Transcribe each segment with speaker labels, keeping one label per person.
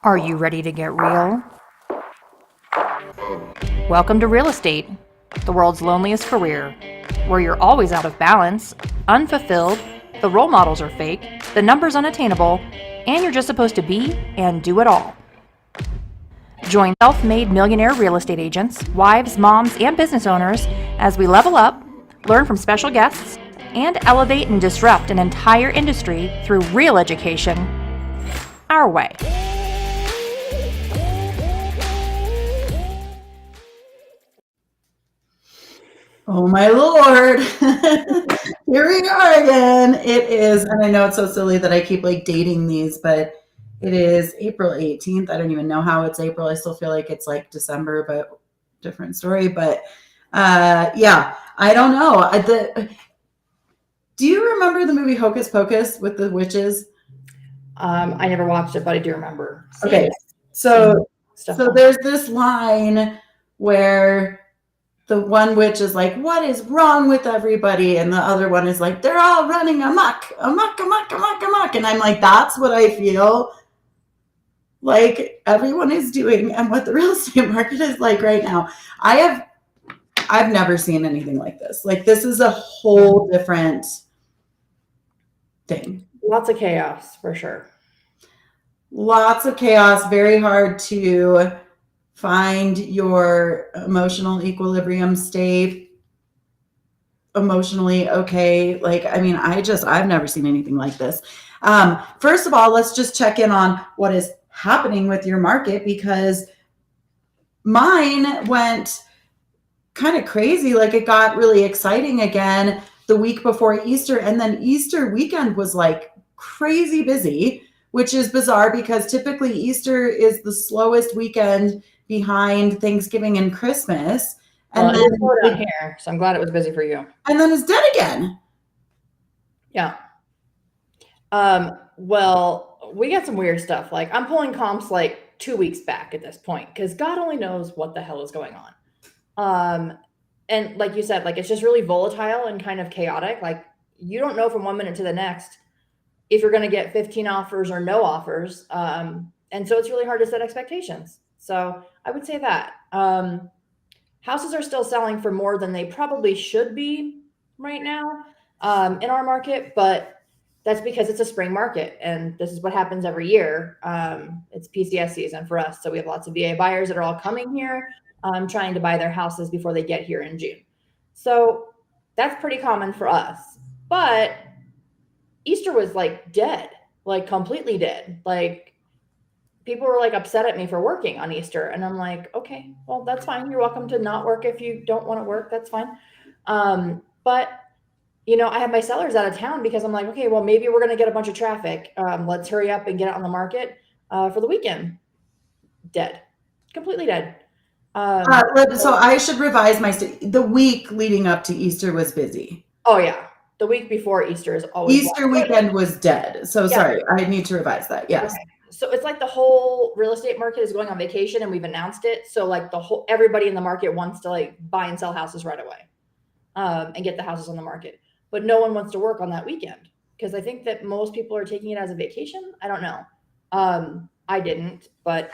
Speaker 1: Are you ready to get real? Welcome to real estate, the world's loneliest career, where you're always out of balance, unfulfilled, the role models are fake, the numbers unattainable, and you're just supposed to be and do it all. Join self-made millionaire real estate agents, wives, moms, and business owners as we level up, learn from special guests, and elevate and disrupt an entire industry through real education our way.
Speaker 2: Oh my Lord. Here we are again. It is, and I know it's so silly that I keep like dating these, but it is April 18th. I don't even know how it's April. I still feel like it's like December, but different story. But yeah, I don't know. Do you remember the movie Hocus Pocus with the witches?
Speaker 3: I never watched it, but I do remember.
Speaker 2: Okay, so there's this line where the one witch is like, what is wrong with everybody? And the other one is like, they're all running amok. And I'm like, that's what I feel like everyone is doing and what the real estate market is like right now. I've never seen anything like this. Like, this is a whole different thing.
Speaker 3: Lots of chaos, for sure.
Speaker 2: Lots of chaos, very hard to find your emotional equilibrium, stay emotionally okay. Like, I mean, I've never seen anything like this. First of all, let's just check in on what is happening with your market, because mine went kind of crazy. Like, it got really exciting again the week before Easter, and then Easter weekend was like crazy busy, which is bizarre because typically Easter is the slowest weekend behind Thanksgiving and Christmas. And
Speaker 3: then it's slow down here, so I'm glad it was busy for you.
Speaker 2: And then it's dead again.
Speaker 3: Yeah. Well, we got some weird stuff. Like, I'm pulling comps like 2 weeks back at this point, because God only knows what the hell is going on. And like you said, like, it's just really volatile and kind of chaotic. Like, you don't know from 1 minute to the next if you're going to get 15 offers or no offers. And so it's really hard to set expectations. So I would say that houses are still selling for more than they probably should be right now in our market, but that's because it's a spring market, and this is what happens every year. It's PCS season for us, so we have lots of VA buyers that are all coming here trying to buy their houses before they get here in June. So that's pretty common for us. But Easter was like dead, like completely dead. Like, people were like upset at me for working on Easter. And I'm like, okay, well, that's fine. You're welcome to not work if you don't want to work. That's fine. But, you know, I have my sellers out of town because I'm like, okay, well, maybe we're going to get a bunch of traffic. Let's hurry up and get it on the market for the weekend. Dead. Completely dead.
Speaker 2: So I should revise the week leading up to Easter was busy.
Speaker 3: Oh, yeah. The week before Easter is always
Speaker 2: Easter weekend was dead. So yeah. Sorry, I need to revise that. Yes.
Speaker 3: Okay. So it's like the whole real estate market is going on vacation, and we've announced it. So like everybody in the market wants to like buy and sell houses right away and get the houses on the market. But no one wants to work on that weekend, because I think that most people are taking it as a vacation. I don't know. I didn't, but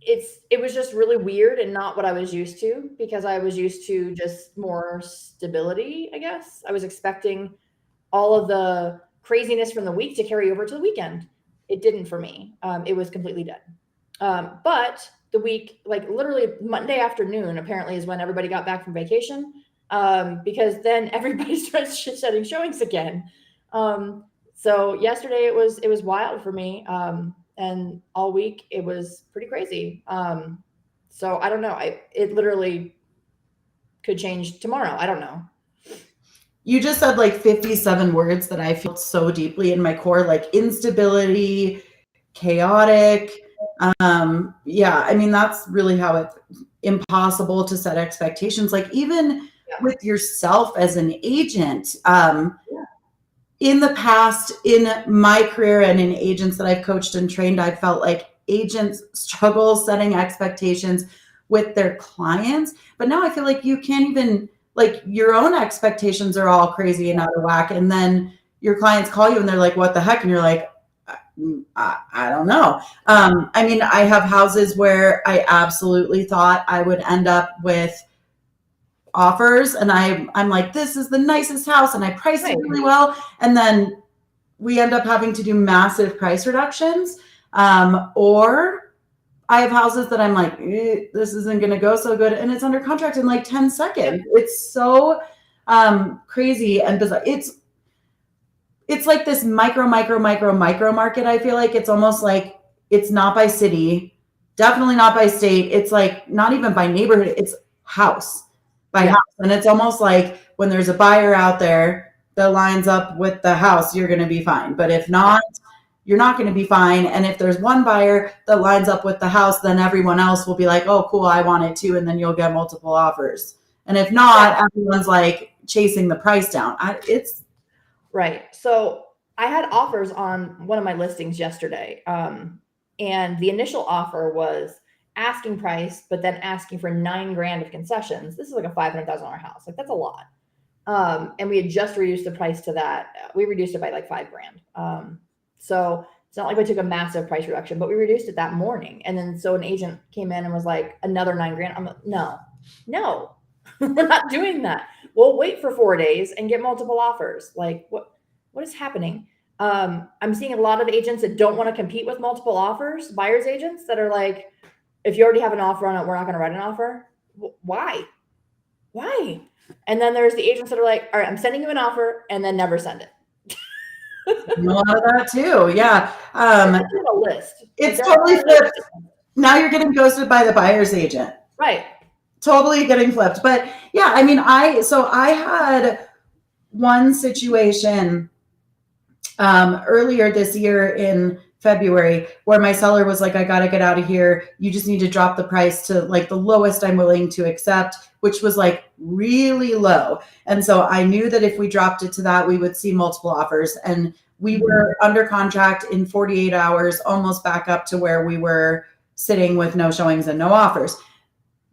Speaker 3: it was just really weird and not what I was used to, because I was used to just more stability, I guess. I was expecting all of the craziness from the week to carry over to the weekend. It didn't for me. It was completely dead. But the week, like literally Monday afternoon, apparently is when everybody got back from vacation, because then everybody starts setting showings again. So yesterday it was wild for me. And all week it was pretty crazy. So I don't know. It literally could change tomorrow. I don't know.
Speaker 2: You just said like 57 words that I feel so deeply in my core, like instability, chaotic. Yeah, I mean, that's really how it's impossible to set expectations. Like, even with yourself as an agent, in the past, in my career and in agents that I've coached and trained, I've felt like agents struggle setting expectations with their clients. But now I feel like you can't even, like, your own expectations are all crazy and out of whack. And then your clients call you and they're like, what the heck? And you're like, I don't know. I mean, I have houses where I absolutely thought I would end up with offers, and I'm like, this is the nicest house, and I priced it really well, and then we end up having to do massive price reductions. Or I have houses that I'm like, this isn't going to go so good, and it's under contract in like 10 seconds. It's so crazy and bizarre. It's like this micro market. I feel like it's almost like it's not by city, definitely not by state. It's like not even by neighborhood. It's house by house. And it's almost like when there's a buyer out there that lines up with the house, you're going to be fine. But if not, you're not going to be fine. And if there's one buyer that lines up with the house, then everyone else will be like, oh, cool, I want it too. And then you'll get multiple offers. And if not, everyone's like chasing the price down. It's
Speaker 3: right. So I had offers on one of my listings yesterday. And the initial offer was asking price, but then asking for $9,000 of concessions. This is like a $500,000 house. Like that's a lot. And we had just reduced the price to that. We reduced it by like $5,000. So it's not like we took a massive price reduction, but we reduced it that morning. And then so an agent came in and was like, another $9,000. I'm like, no, we're not doing that. We'll wait for 4 days and get multiple offers. Like what is happening? I'm seeing a lot of agents that don't want to compete with multiple offers, buyer's agents that are like, if you already have an offer on it, we're not going to write an offer. Why? And then there's the agents that are like, all right, I'm sending you an offer and then never send it.
Speaker 2: a lot of that too. Yeah.
Speaker 3: It's a list.
Speaker 2: It's totally flipped. Now you're getting ghosted by the buyer's agent.
Speaker 3: Right.
Speaker 2: Totally getting flipped. But yeah, I mean, I had one situation earlier this year in February where my seller was like, I got to get out of here. You just need to drop the price to like the lowest I'm willing to accept, which was like really low. And so I knew that if we dropped it to that, we would see multiple offers. And we were under contract in 48 hours, almost back up to where we were sitting with no showings and no offers.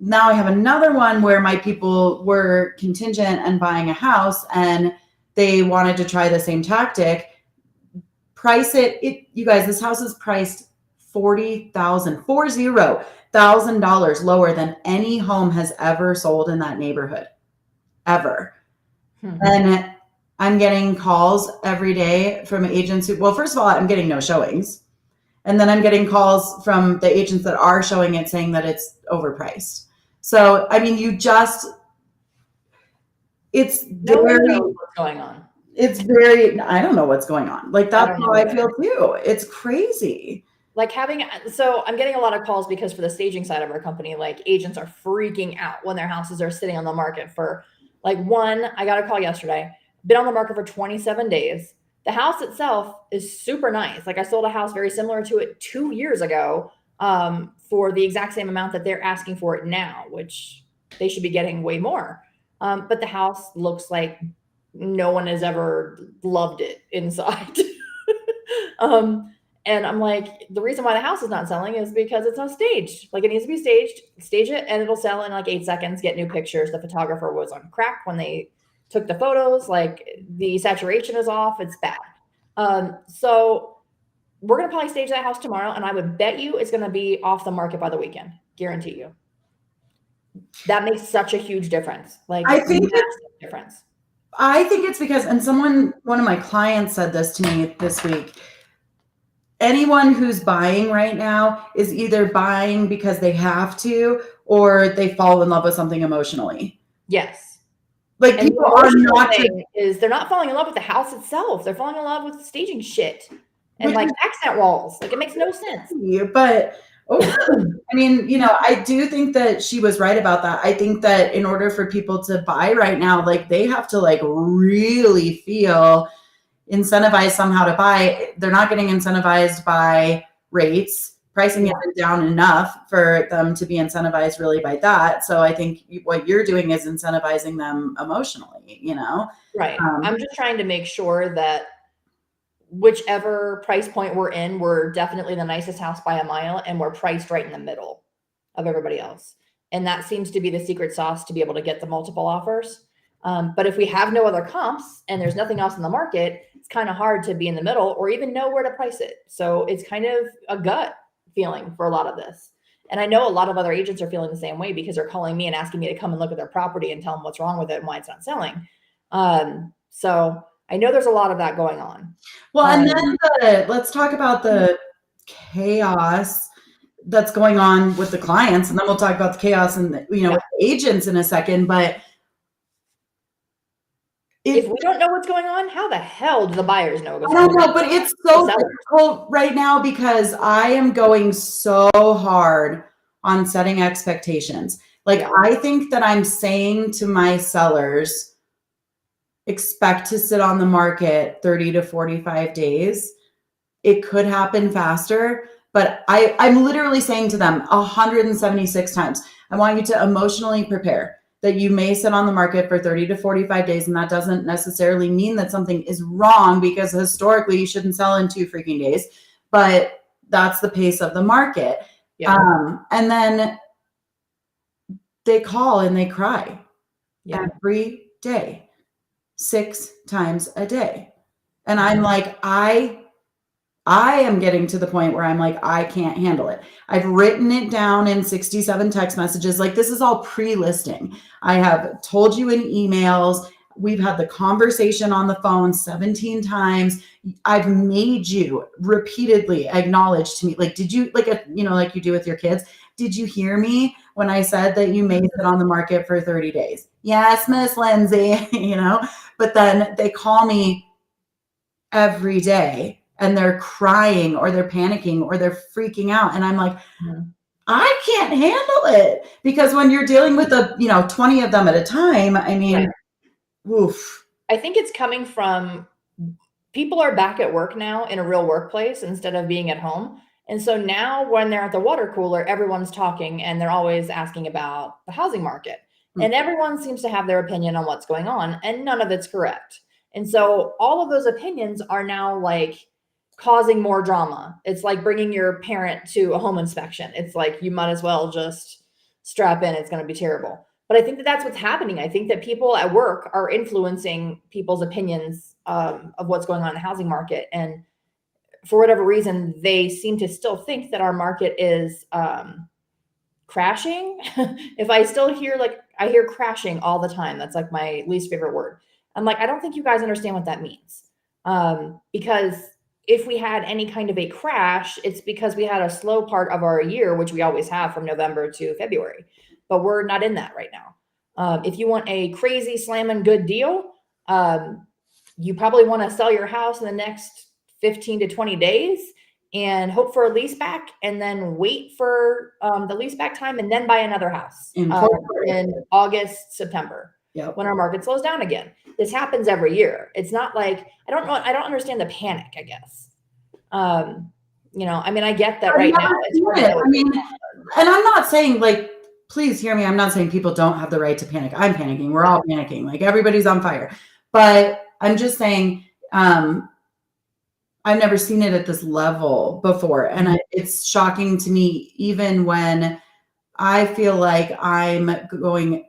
Speaker 2: Now I have another one where my people were contingent and buying a house and they wanted to try the same tactic. Price it, you guys, this house is priced $40,000 lower than any home has ever sold in that neighborhood, ever. And I'm getting calls every day from agents who, well, first of all, I'm getting no showings. And then I'm getting calls from the agents that are showing it saying that it's overpriced. So, I mean, it's very,
Speaker 3: what's going on.
Speaker 2: It's very, I don't know what's going on. Like that's how I feel too. It's crazy.
Speaker 3: Like so I'm getting a lot of calls because for the staging side of our company, like agents are freaking out when their houses are sitting on the market for like I got a call yesterday, been on the market for 27 days. The house itself is super nice. Like I sold a house very similar to it 2 years ago for the exact same amount that they're asking for it now, which they should be getting way more. But the house looks like no one has ever loved it inside. And I'm like, the reason why the house is not selling is because it's not staged. Like it needs to be staged, stage it, and it'll sell in like 8 seconds, get new pictures. The photographer was on crack when they took the photos. Like the saturation is off. It's bad. So we're going to probably stage that house tomorrow. And I would bet you it's going to be off the market by the weekend. Guarantee you. That makes such a huge difference. Like
Speaker 2: I think
Speaker 3: difference.
Speaker 2: I think it's because, and one of my clients said this to me this week, anyone who's buying right now is either buying because they have to, or they fall in love with something emotionally.
Speaker 3: Yes.
Speaker 2: Like and people are not,
Speaker 3: they're not falling in love with the house itself. They're falling in love with staging shit and like accent walls. Like it makes no sense.
Speaker 2: But I mean, I do think that she was right about that. I think that in order for people to buy right now, like they have to like really feel incentivized somehow to buy. They're not getting incentivized by rates. Pricing isn't down enough for them to be incentivized really by that. So I think what you're doing is incentivizing them emotionally,
Speaker 3: Right. I'm just trying to make sure that whichever price point we're in, we're definitely the nicest house by a mile, and we're priced right in the middle of everybody else. And that seems to be the secret sauce to be able to get the multiple offers. But if we have no other comps and there's nothing else in the market, it's kind of hard to be in the middle or even know where to price it. So it's kind of a gut feeling for a lot of this. And I know a lot of other agents are feeling the same way because they're calling me and asking me to come and look at their property and tell them what's wrong with it and why it's not selling. So I know there's a lot of that going on.
Speaker 2: Well, and then let's talk about the chaos that's going on with the clients, and then we'll talk about the chaos and with the agents in a second. But
Speaker 3: if we don't know what's going on, how the hell do the buyers know?
Speaker 2: I don't know, but it's so difficult right now because I am going so hard on setting expectations. Like, I think that I'm saying to my sellers, expect to sit on the market 30 to 45 days. It could happen faster, but I'm literally saying to them 176 times, I want you to emotionally prepare that you may sit on the market for 30 to 45 days. And that doesn't necessarily mean that something is wrong, because historically you shouldn't sell in 2 freaking days, but that's the pace of the market. Yeah. And then they call and they cry every day, 6 times a day. And I'm like, I am getting to the point where I'm like, I can't handle it. I've written it down in 67 text messages. Like, this is all pre-listing. I have told you in emails. We've had the conversation on the phone 17 times. I've made you repeatedly acknowledge to me, like, did you, like you do with your kids, did you hear me when I said that you may sit on the market for 30 days? Yes, Miss Lindsay, but then they call me every day and they're crying or they're panicking or they're freaking out. And I'm like, I can't handle it, because when you're dealing with 20 of them at a time, I mean, oof.
Speaker 3: I think it's coming from people are back at work now in a real workplace instead of being at home. And so now when they're at the water cooler, everyone's talking and they're always asking about the housing market. And everyone seems to have their opinion on what's going on, and none of it's correct. And so all of those opinions are now like causing more drama. It's like bringing your parent to a home inspection. It's like, you might as well just strap in. It's going to be terrible. But I think that that's what's happening. I think that people at work are influencing people's opinions of what's going on in the housing market. And for whatever reason, they seem to still think that our market is crashing. If I still hear, I hear crashing all the time. That's like my least favorite word. I'm like, I don't think you guys understand what that means. Because if we had any kind of a crash, it's because we had a slow part of our year, which we always have from November to February, but we're not in that right now. If you want a crazy slamming good deal, you probably want to sell your house in the next 15 to 20 days and hope for a lease back, and then wait for the lease back time and then buy another house in August, September. Yep. When our market slows down again. This happens every year. It's not like, I don't understand the panic, I guess. I mean, I get that right now.
Speaker 2: And I'm not saying, please hear me. I'm not saying people don't have the right to panic. I'm panicking. We're all panicking. Like, everybody's on fire. But I'm just saying, I've never seen it at this level before. And it's shocking to me, even when I feel like I'm going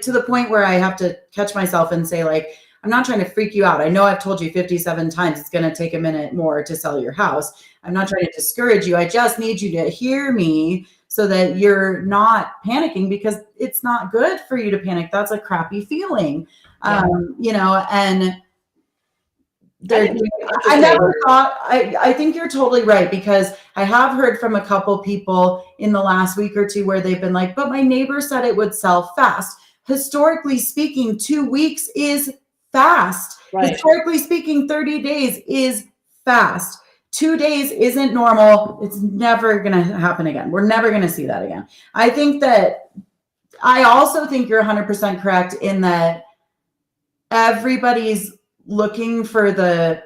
Speaker 2: to the point where I have to catch myself and say, I'm not trying to freak you out. I know I've told you 57 times it's going to take a minute more to sell your house. I'm not trying to discourage you. I just need you to hear me so that you're not panicking, because it's not good for you to panic. That's a crappy feeling. And I never thought, I think you're totally right, because I have heard from a couple people in the last week or two where they've been like, but my neighbor said it would sell fast. Historically speaking, 2 weeks is fast. Right. Historically speaking, 30 days is fast. 2 days isn't normal. It's never going to happen again. We're never going to see that again. I also think you're 100% correct in that everybody's looking for the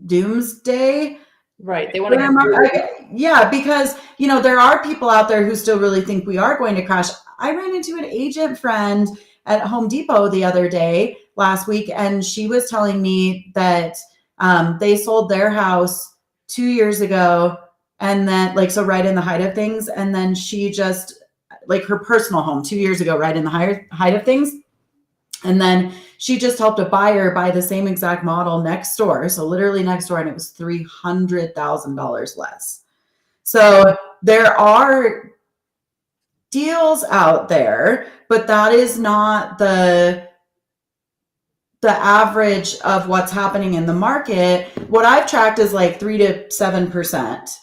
Speaker 2: doomsday.
Speaker 3: Right. They want
Speaker 2: to because there are people out there who still really think we are going to crash. I ran into an agent friend at Home Depot the other day last week, and she was telling me that they sold their house 2 years ago, and then so right in the height of things, and then she just her personal home 2 years ago, right in the height of things. And then she just helped a buyer buy the same exact model next door. So literally next door, and it was $300,000 less. So there are deals out there, but that is not the average of what's happening in the market. What I've tracked is like 3 to 7%.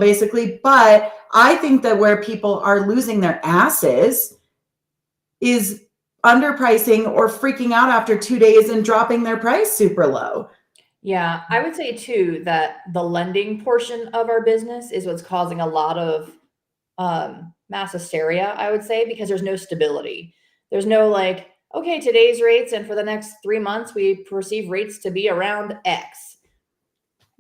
Speaker 2: Basically, but I think that where people are losing their asses is underpricing or freaking out after 2 days and dropping their price super low.
Speaker 3: Yeah, I would say too that the lending portion of our business is what's causing a lot of mass hysteria, I would say, because there's no stability. There's no like, okay, today's rates and for the next 3 months, we perceive rates to be around X.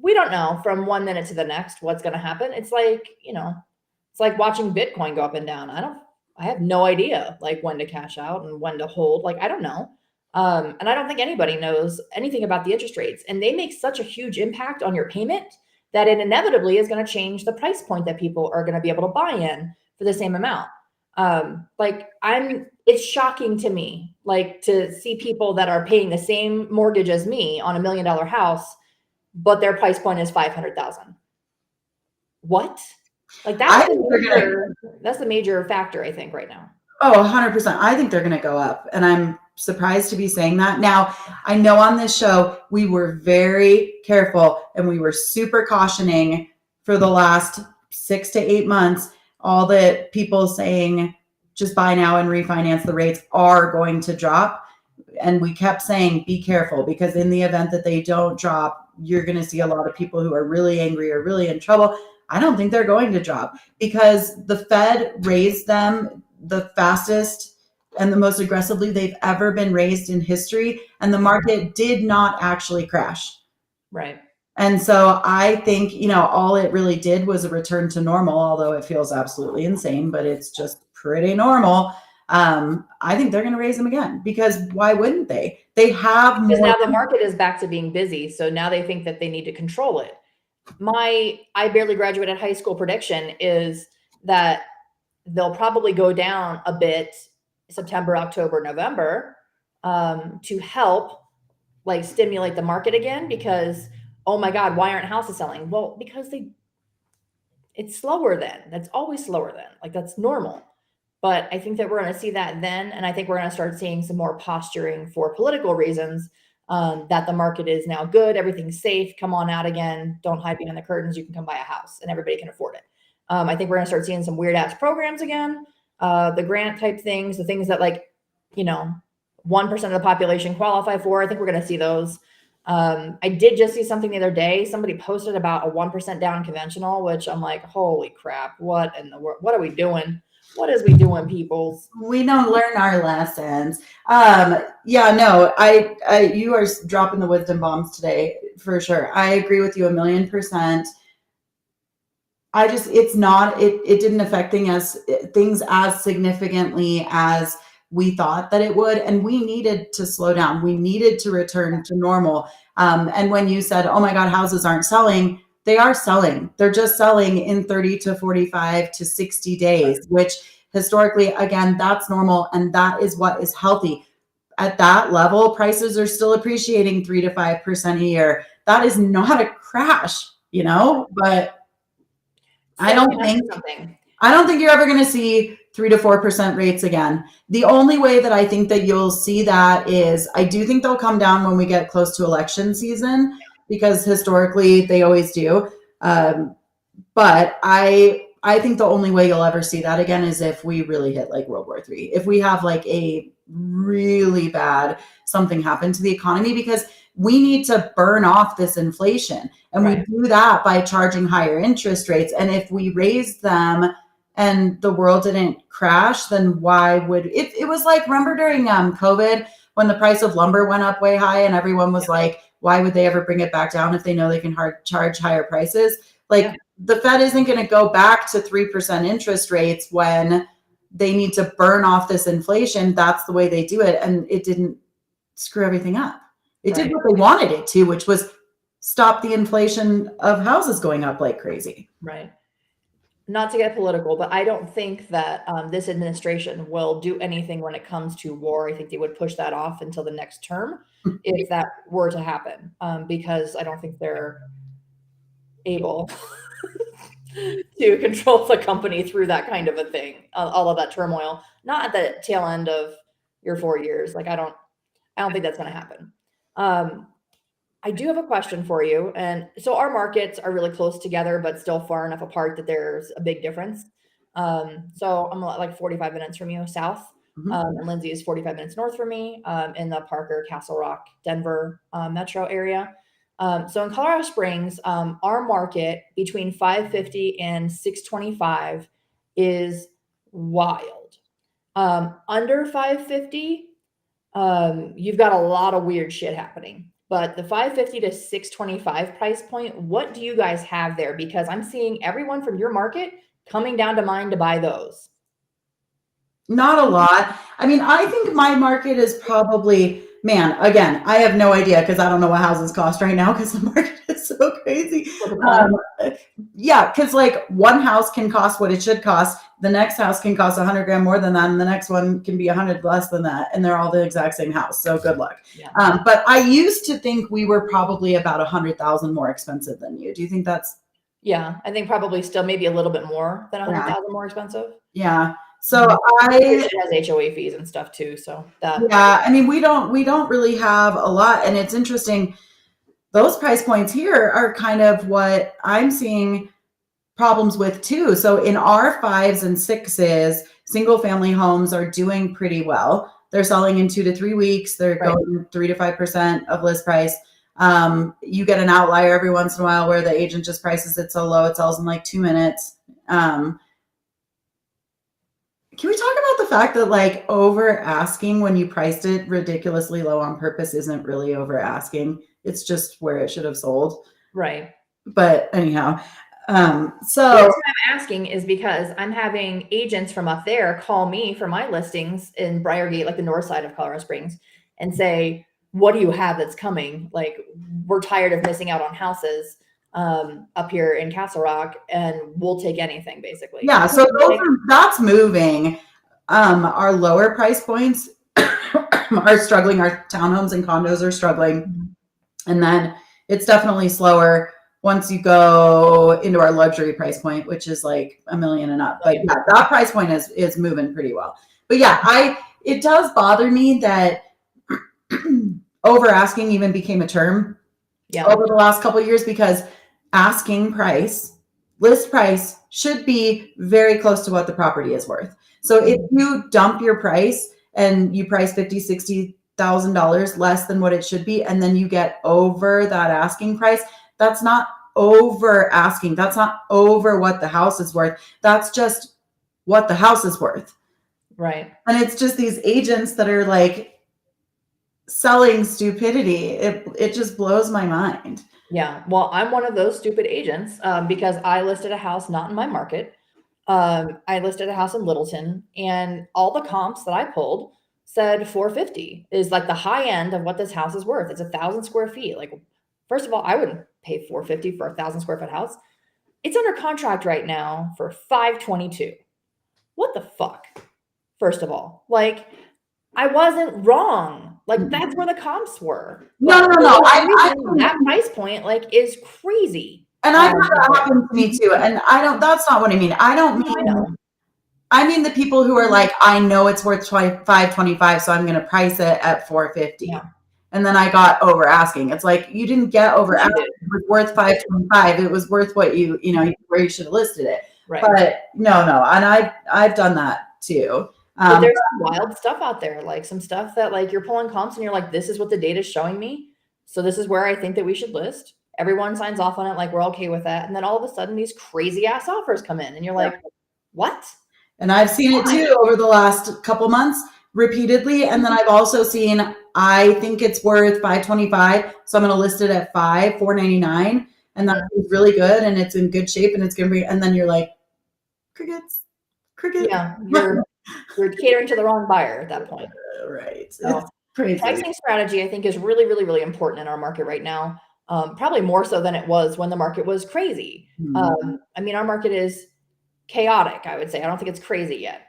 Speaker 3: We don't know from 1 minute to the next what's going to happen. It's like, it's like watching Bitcoin go up and down. I have no idea like when to cash out and when to hold. Like, I don't know. And I don't think anybody knows anything about the interest rates, and they make such a huge impact on your payment that it inevitably is going to change the price point that people are going to be able to buy in for the same amount. It's shocking to me, like to see people that are paying the same mortgage as me on $1 million house, but their price point is 500,000. What? Like that's the major factor, I think, right now.
Speaker 2: Oh, 100%. I think they're going to go up, and I'm surprised to be saying that. Now, I know on this show, we were very careful and we were super cautioning for the last 6 to 8 months. All the people saying just buy now and refinance, the rates are going to drop. And we kept saying, be careful, because in the event that they don't drop, you're going to see a lot of people who are really angry or really in trouble. I don't think they're going to drop because the Fed raised them the fastest and the most aggressively they've ever been raised in history. And the market did not actually crash.
Speaker 3: Right.
Speaker 2: And so I think, all it really did was a return to normal, although it feels absolutely insane, but it's just pretty normal. I think they're going to raise them again, because why wouldn't they? They have more.
Speaker 3: Because now the market is back to being busy. So now they think that they need to control it. My I barely graduated high school prediction is that they'll probably go down a bit September, October, November, to help like stimulate the market again, because, oh my God, why aren't houses selling? Well, because it's slower then. That's always slower then. Like that's normal. But I think that we're going to see that then. And I think we're going to start seeing some more posturing for political reasons, that the market is now good. Everything's safe. Come on out again. Don't hide behind the curtains. You can come buy a house and everybody can afford it. I think we're going to start seeing some weird ass programs again. The grant type things, the things that 1% of the population qualify for. I think we're going to see those. I did just see something the other day. Somebody posted about a 1% down conventional, which I'm like, holy crap. What in the world? What are we doing? What is we doing, people?
Speaker 2: We don't learn our lessons. You are dropping the wisdom bombs today for sure. I agree with you 1,000,000%. It didn't affect things as significantly as we thought that it would. And we needed to slow down. We needed to return to normal. And when you said, oh my God, houses aren't selling, they are selling. They're just selling in 30 to 45 to 60 days, which historically, again, that's normal. And that is what is healthy. At that level, prices are still appreciating 3 to 5% a year. That is not a crash, but I don't think you're ever going to see 3 to 4% rates again. The only way that I think that you'll see that is I do think they'll come down when we get close to election season, because historically they always do. But I think the only way you'll ever see that again is if we really hit like World War III. If we have like a really bad something happen to the economy, because we need to burn off this inflation. And we do that by charging higher interest rates. And if we raised them and the world didn't crash, then why would it was like, remember during COVID when the price of lumber went up way high and everyone was like, why would they ever bring it back down if they know they can charge higher prices? The Fed isn't going to go back to 3% interest rates when they need to burn off this inflation. That's the way they do it. And it didn't screw everything up. It did what they wanted it to, which was stop the inflation of houses going up like crazy.
Speaker 3: Right. not to get political, but I don't think that this administration will do anything when it comes to war. I think they would push that off until the next term if that were to happen, because I don't think they're able to control the company through that kind of a thing, all of that turmoil. Not at the tail end of your 4 years. Like I don't think that's going to happen. I do have a question for you. And so our markets are really close together, but still far enough apart that there's a big difference. So I'm like 45 minutes from you south. And Lindsay is 45 minutes north from me, in the Parker, Castle Rock, Denver metro area. So in Colorado Springs, our market between 550 and 625 is wild. Under 550, you've got a lot of weird shit happening. But the 550 to 625 price point, what do you guys have there? Because I'm seeing everyone from your market coming down to mine to buy those.
Speaker 2: Not a lot. I mean, I think my market is probably, man, again, I have no idea because I don't know what houses cost right now because the market is so crazy. Yeah, because like one house can cost what it should cost. The next house can cost 100 grand more than that. And the next one can be 100 less than that. And they're all the exact same house. So good luck.
Speaker 3: Yeah.
Speaker 2: But I used to think we were probably about 100,000 more expensive than you. Do you think that's?
Speaker 3: Yeah, I think probably still maybe a little bit more than 100,000 more expensive.
Speaker 2: Yeah. So
Speaker 3: it has HOA fees and stuff too. So that.
Speaker 2: Yeah, I mean, we don't really have a lot, and it's interesting. Those price points here are kind of what I'm seeing problems with too. So in our 5s and 6s, single family homes are doing pretty well. They're selling in 2 to 3 weeks. They're going 3 to 5% of list price. You get an outlier every once in a while where the agent just prices it so low it sells in like 2 minutes. Can we talk about the fact that like over asking when you priced it ridiculously low on purpose isn't really over asking? It's just where it should have sold.
Speaker 3: Right.
Speaker 2: But anyhow, so
Speaker 3: the reason I'm asking is because I'm having agents from up there call me for my listings in Briargate, like the north side of Colorado Springs, and say, what do you have that's coming? Like, we're tired of missing out on houses up here in Castle Rock, and we'll take anything basically.
Speaker 2: Yeah. So that's moving. Our lower price points are struggling. Our townhomes and condos are struggling. And then it's definitely slower once you go into our luxury price point, which is like $1 million and up. But yeah, that price point is moving pretty well. But yeah, it does bother me that over asking even became a term over the last couple of years, because asking price, list price should be very close to what the property is worth. So if you dump your price and you price $50,000, $60,000 less than what it should be, and then you get over that asking price, that's not over asking. That's not over what the house is worth. That's just what the house is worth.
Speaker 3: Right.
Speaker 2: And it's just these agents that are like selling stupidity. It just blows my mind.
Speaker 3: Yeah. Well, I'm one of those stupid agents because I listed a house not in my market. I listed a house in Littleton, and all the comps that I pulled said 450 is like the high end of what this house is worth. It's 1,000 square feet. Like, first of all, I wouldn't pay 450 for 1,000 square foot house. It's under contract right now for 522. What the fuck? First of all, like, I wasn't wrong. Like, that's where the comps were.
Speaker 2: No.
Speaker 3: That price point like is crazy.
Speaker 2: And I've had that happen to me too. And that's not what I mean. I mean the people who are like, I know it's worth $525, so I'm going to price it at $450.
Speaker 3: Yeah.
Speaker 2: And then I got over asking. It's like, you didn't get over asking. It was worth $525. It was worth what where you should have listed it.
Speaker 3: Right.
Speaker 2: But no. And I've done that too.
Speaker 3: But there's some wild stuff out there, like some stuff that like you're pulling comps and you're like, this is what the data is showing me. So this is where I think that we should list. Everyone signs off on it. Like, we're okay with that. And then all of a sudden these crazy ass offers come in and you're like, what?
Speaker 2: And I've seen it too over the last couple months repeatedly. And then I've also seen, I think it's worth $525. So I'm going to list it at $499. And that's really good. And it's in good shape and it's going to be, and then you're like, crickets.
Speaker 3: Yeah. You're catering to the wrong buyer at that point.
Speaker 2: Right.
Speaker 3: So,
Speaker 2: it's crazy.
Speaker 3: Pricing strategy, I think, is really, really, really important in our market right now. Probably more so than it was when the market was crazy. I mean, our market is chaotic, I would say. I don't think it's crazy yet.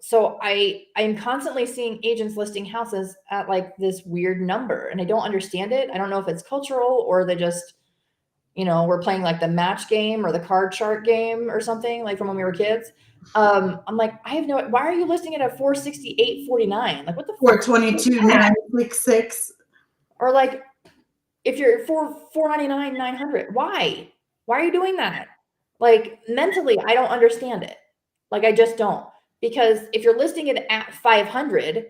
Speaker 3: So I'm constantly seeing agents listing houses at like this weird number, and I don't understand it. I don't know if it's cultural or they just, we're playing like the match game or the card shark game or something like from when we were kids. I'm like, I have no, why are you listing it at 468.49? Like what the
Speaker 2: 422,966.
Speaker 3: Or like if you're 499,900, why are you doing that? Like mentally, I don't understand it. Like I just don't, because if you're listing it at 500,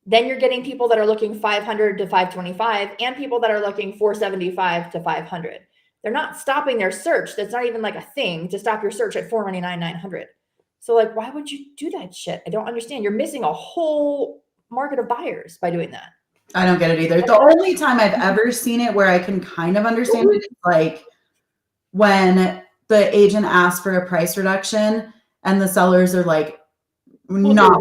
Speaker 3: then you're getting people that are looking 500 to 525 and people that are looking 475 to 500. They're not stopping their search. That's not even like a thing to stop your search at 499,900. So like, why would you do that shit? I don't understand. You're missing a whole market of buyers by doing that.
Speaker 2: I don't get it either. The only time I've ever seen it where I can kind of understand it is like when the agent asks for a price reduction and the sellers are like not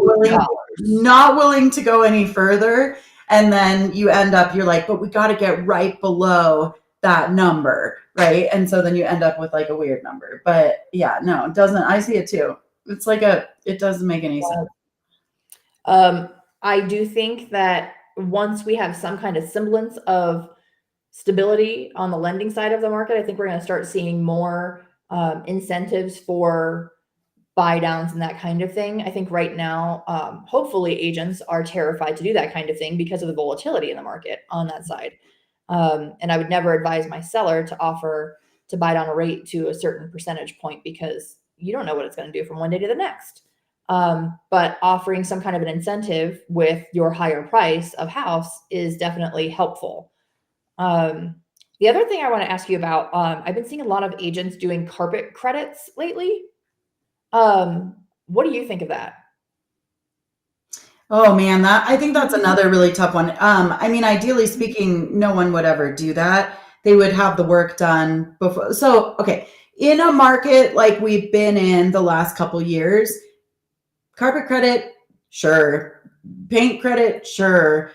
Speaker 2: willing to go any further. And then you end up, you're like, but we got to get right below that number. Right. And so then you end up with like a weird number. But yeah, no, it doesn't. I see it too. It's like it doesn't make any sense.
Speaker 3: I do think that once we have some kind of semblance of stability on the lending side of the market, I think we're going to start seeing more incentives for buy downs and that kind of thing. I think right now, hopefully agents are terrified to do that kind of thing because of the volatility in the market on that side. And I would never advise my seller to offer to buy down a rate to a certain percentage point because you don't know what it's going to do from one day to the next. But offering some kind of an incentive with your higher price of house is definitely helpful. The other thing I want to ask you about, I've been seeing a lot of agents doing carpet credits lately. What do you think of that?
Speaker 2: Oh man, I think that's another really tough one. I mean, ideally speaking, no one would ever do that. They would have the work done before. So, okay, in a market like we've been in the last couple years, carpet credit, sure. Paint credit, sure.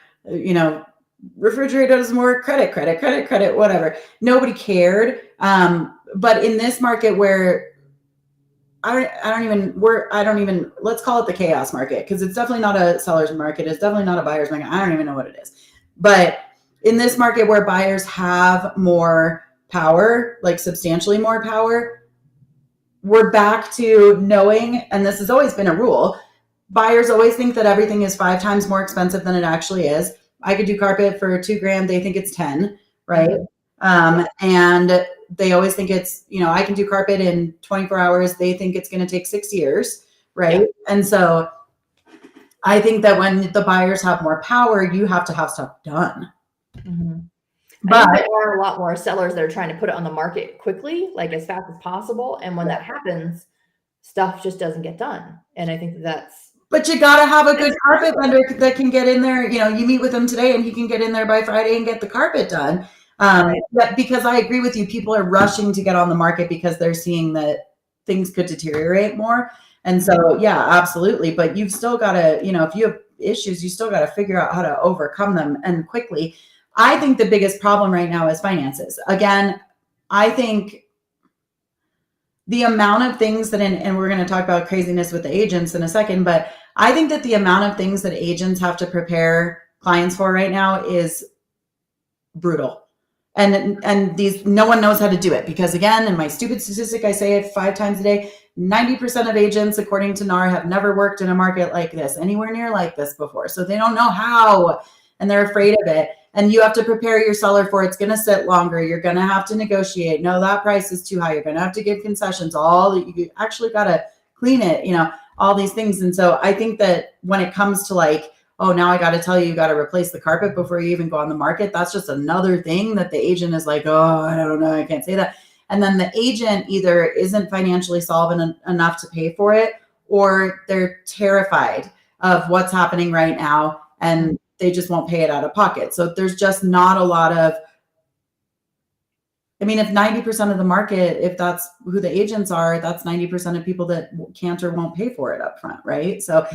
Speaker 2: Refrigerator doesn't work, credit, whatever. Nobody cared. But in this market where I don't even, let's call it the chaos market, because it's definitely not a seller's market. It's definitely not a buyer's market. I don't even know what it is. But in this market where buyers have more power, like substantially more power, we're back to knowing, and this has always been a rule, buyers always think that everything is 5 times more expensive than it actually is. I could do carpet for $2,000. They think it's 10, right? And they always think it's, I can do carpet in 24 hours. They think it's going to take 6 years, right? Yeah. And so I think that when the buyers have more power, you have to have stuff done.
Speaker 3: Mm-hmm. But there are a lot more sellers that are trying to put it on the market quickly, like as fast as possible. And when that happens, stuff just doesn't get done. And I think that's...
Speaker 2: But you got to have a good carpet vendor that can get in there. You meet with him today and he can get in there by Friday and get the carpet done. Because I agree with you, people are rushing to get on the market because they're seeing that things could deteriorate more. And so, yeah, absolutely. But you've still got to, if you have issues, you still got to figure out how to overcome them and quickly. I think the biggest problem right now is finances. Again, I think the amount of things that, and we're going to talk about craziness with the agents in a second, but I think that the amount of things that agents have to prepare clients for right now is brutal. And no one knows how to do it because, again, in my stupid statistic, I say it 5 times a day, 90% of agents, according to NAR, have never worked in a market like this, anywhere near like this before. So they don't know how, and they're afraid of it. And you have to prepare your seller for it's going to sit longer. You're going to have to negotiate. No, that price is too high. You're going to have to give concessions. You actually got to clean it, all these things. And so I think that when it comes to like, oh, now I got to tell you, you got to replace the carpet before you even go on the market. That's just another thing that the agent is like, oh, I don't know. I can't say that. And then the agent either isn't financially solvent enough to pay for it, or they're terrified of what's happening right now and they just won't pay it out of pocket. So there's just not a lot of, if 90% of the market, if that's who the agents are, that's 90% of people that can't or won't pay for it up front, right? So,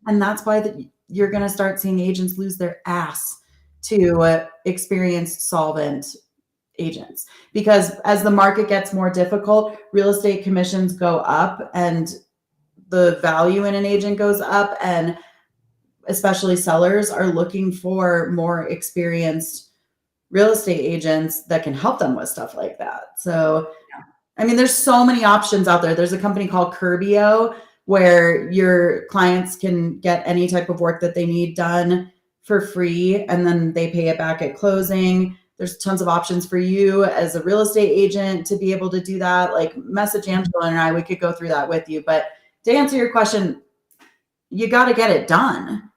Speaker 2: and that's why you're going to start seeing agents lose their ass to experienced, solvent agents, because as the market gets more difficult, real estate commissions go up and the value in an agent goes up, and especially sellers are looking for more experienced real estate agents that can help them with stuff like that. So, I mean, there's so many options out there. There's a company called Curbio where your clients can get any type of work that they need done for free, and then they pay it back at closing. There's tons of options for you as a real estate agent to be able to do that. Like, message Angela and I, we could go through that with you. But to answer your question, you got to get it done.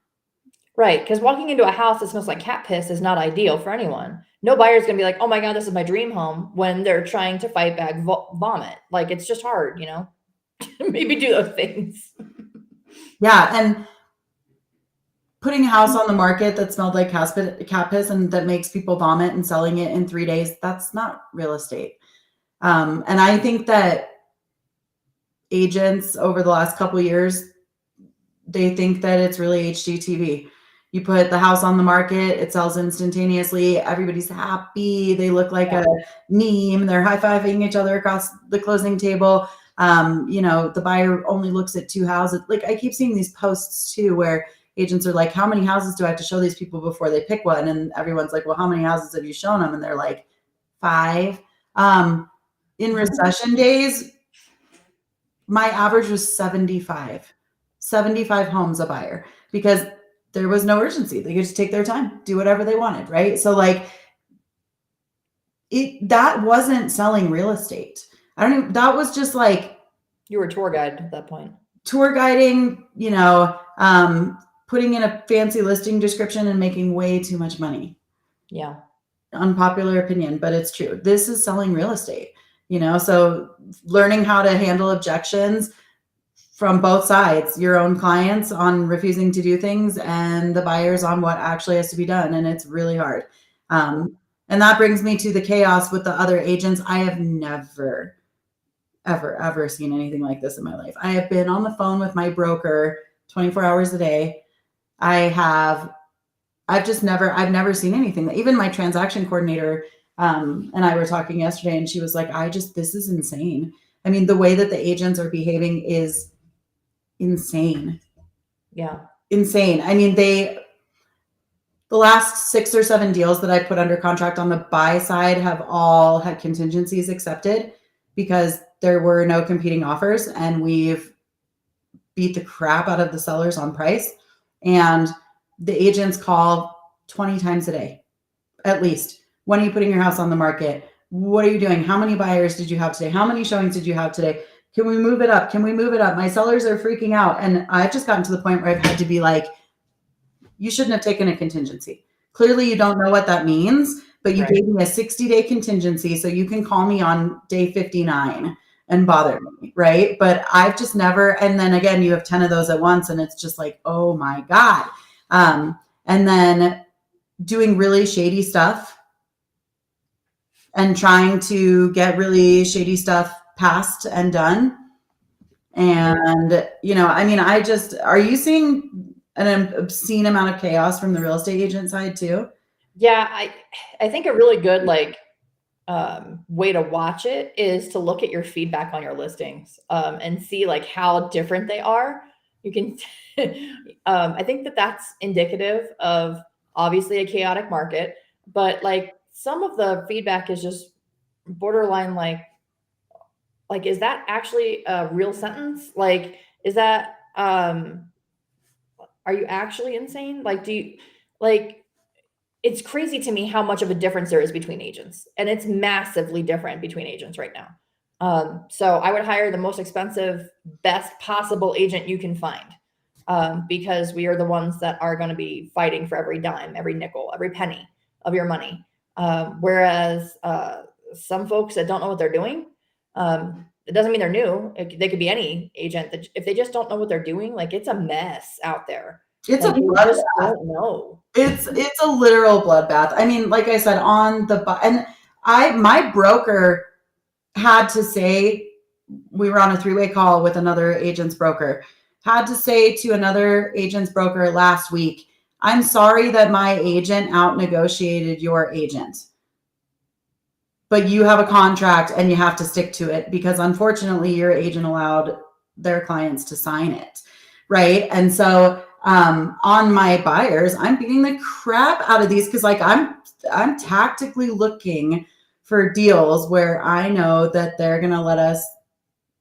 Speaker 3: Right. Because walking into a house that smells like cat piss is not ideal for anyone. No buyer's going to be like, oh my God, this is my dream home, when they're trying to fight back vomit. Like, it's just hard, you know? Maybe do those things.
Speaker 2: Yeah. And putting a house on the market that smelled like cat piss and that makes people vomit and selling it in 3 days, that's not real estate. And I think that agents over the last couple of years, they think that it's really HGTV. You put the house on the market, it sells instantaneously. Everybody's happy. They look like a meme. They're high-fiving each other across the closing table. The buyer only looks at 2 houses. Like, I keep seeing these posts too, where agents are like, how many houses do I have to show these people before they pick one? And everyone's like, well, how many houses have you shown them? And they're like, 5. In recession days, my average was 75 homes a buyer, because there was no urgency. They could just take their time, do whatever they wanted. Right. So like, that wasn't selling real estate. That was just like,
Speaker 3: you were a tour guide at that point.
Speaker 2: Tour guiding, putting in a fancy listing description and making way too much money.
Speaker 3: Yeah.
Speaker 2: Unpopular opinion, but it's true. This is selling real estate, so learning how to handle objections from both sides, your own clients on refusing to do things and the buyers on what actually has to be done. And it's really hard. And that brings me to the chaos with the other agents. I have never, ever seen anything like this in my life. I have been on the phone with my broker 24 hours a day. I've never seen anything. Even my transaction coordinator and I were talking yesterday, and she was like, this is insane. I mean, the way that the agents are behaving is insane.
Speaker 3: Yeah.
Speaker 2: Insane. I mean, the last 6 or 7 deals that I put under contract on the buy side have all had contingencies accepted because there were no competing offers, and we've beat the crap out of the sellers on price. And the agents call 20 times a day, at least. When are you putting your house on the market? What are you doing? How many buyers did you have today? How many showings did you have today? Can we move it up? Can we move it up? My sellers are freaking out. And I've just gotten to the point where I've had to be like, you shouldn't have taken a contingency. Clearly you don't know what that means, but you gave me a 60-day contingency so you can call me on day 59 and bother me, right? But I've just never, and then again, you have 10 of those at once, and it's just like, oh my God. And then doing really shady stuff and trying to get really shady stuff passed and done. And, are you seeing an obscene amount of chaos from the real estate agent side too?
Speaker 3: Yeah. I think a really good, way to watch it is to look at your feedback on your listings, and see how different they are. You can, I think that that's indicative of obviously a chaotic market, but some of the feedback is just borderline is that actually a real sentence? Is that, are you actually insane? It's crazy to me how much of a difference there is between agents, and it's massively different between agents right now. So I would hire the most expensive, best possible agent you can find, because we are the ones that are going to be fighting for every dime, every nickel, every penny of your money. Whereas some folks that don't know what they're doing, it doesn't mean they're new. They could be any agent that, if they just don't know what they're doing, it's a mess out there.
Speaker 2: It's a
Speaker 3: bloodbath. Just don't know.
Speaker 2: It's a literal bloodbath. I mean, like I said, my broker had to say, we were on a 3-way call with another agent's broker, had to say to another agent's broker last week, I'm sorry that my agent out negotiated your agent. but you have a contract and you have to stick to it because unfortunately your agent allowed their clients to sign it, right? And so on my buyers, I'm beating the crap out of these because like I'm tactically looking for deals where I know that they're going to let us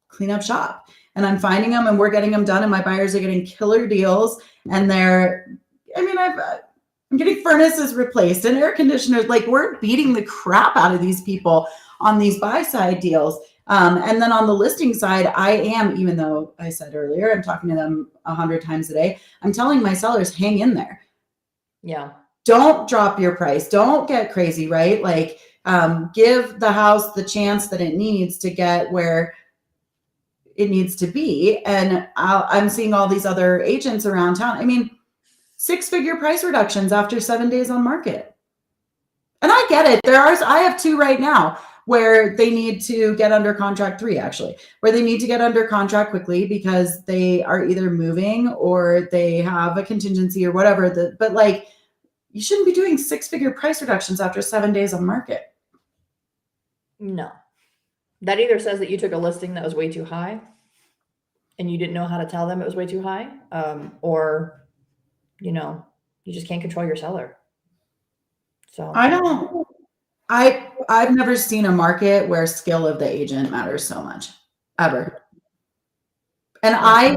Speaker 2: clean up shop, and I'm finding them and we're getting them done, and my buyers are getting killer deals, and I'm getting furnaces replaced and air conditioners. Like we're beating the crap out of these people on these buy side deals. And then on the listing side, I am, even though I said earlier, I'm talking to them 100 times a day, I'm telling my sellers, hang in there.
Speaker 3: Yeah.
Speaker 2: Don't drop your price. Don't get crazy, right? Like give the house the chance that it needs to get where it needs to be. And I'm seeing all these other agents around town. I mean, 6-figure price reductions after 7 days on market. And I get it. I have 2 right now where they need to get under contract, 3 actually, where they need to get under contract quickly because they are either moving or they have a contingency or whatever. But like, you shouldn't be doing 6-figure price reductions after 7 days on market.
Speaker 3: No. That either says that you took a listing that was way too high and you didn't know how to tell them it was way too high, or you just can't control your seller. So
Speaker 2: I've never seen a market where skill of the agent matters so much, ever. And I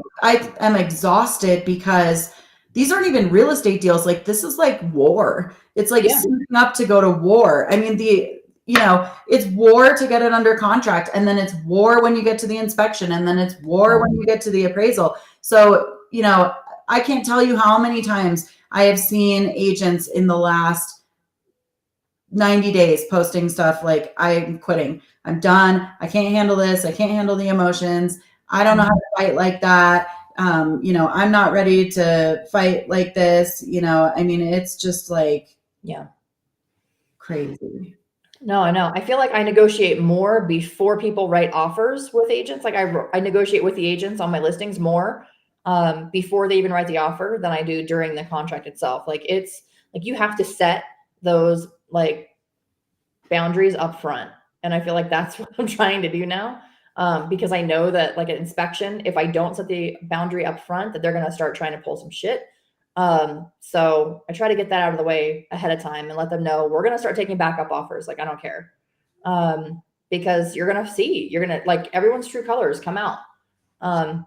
Speaker 2: am exhausted because these aren't even real estate deals. Like this is like war. It's like suiting up to go to war. I mean, it's war to get it under contract, and then it's war when you get to the inspection, and then it's war when you get to the appraisal. So, I can't tell you how many times I have seen agents in the last 90 days posting stuff like, I'm quitting. I'm done. I can't handle this. I can't handle the emotions. I don't know how to fight like that. I'm not ready to fight like this. I mean, it's just like, crazy.
Speaker 3: No, I know. I feel like I negotiate more before people write offers with agents. Like I negotiate with the agents on my listings more before they even write the offer than I do during the contract itself. Like it's like you have to set those like boundaries up front. And I feel like that's what I'm trying to do now. Because I know that like an inspection, if I don't set the boundary up front, that they're going to start trying to pull some shit. So I try to get that out of the way ahead of time and let them know we're going to start taking backup offers. Like, I don't care. Because you're going to like everyone's true colors come out.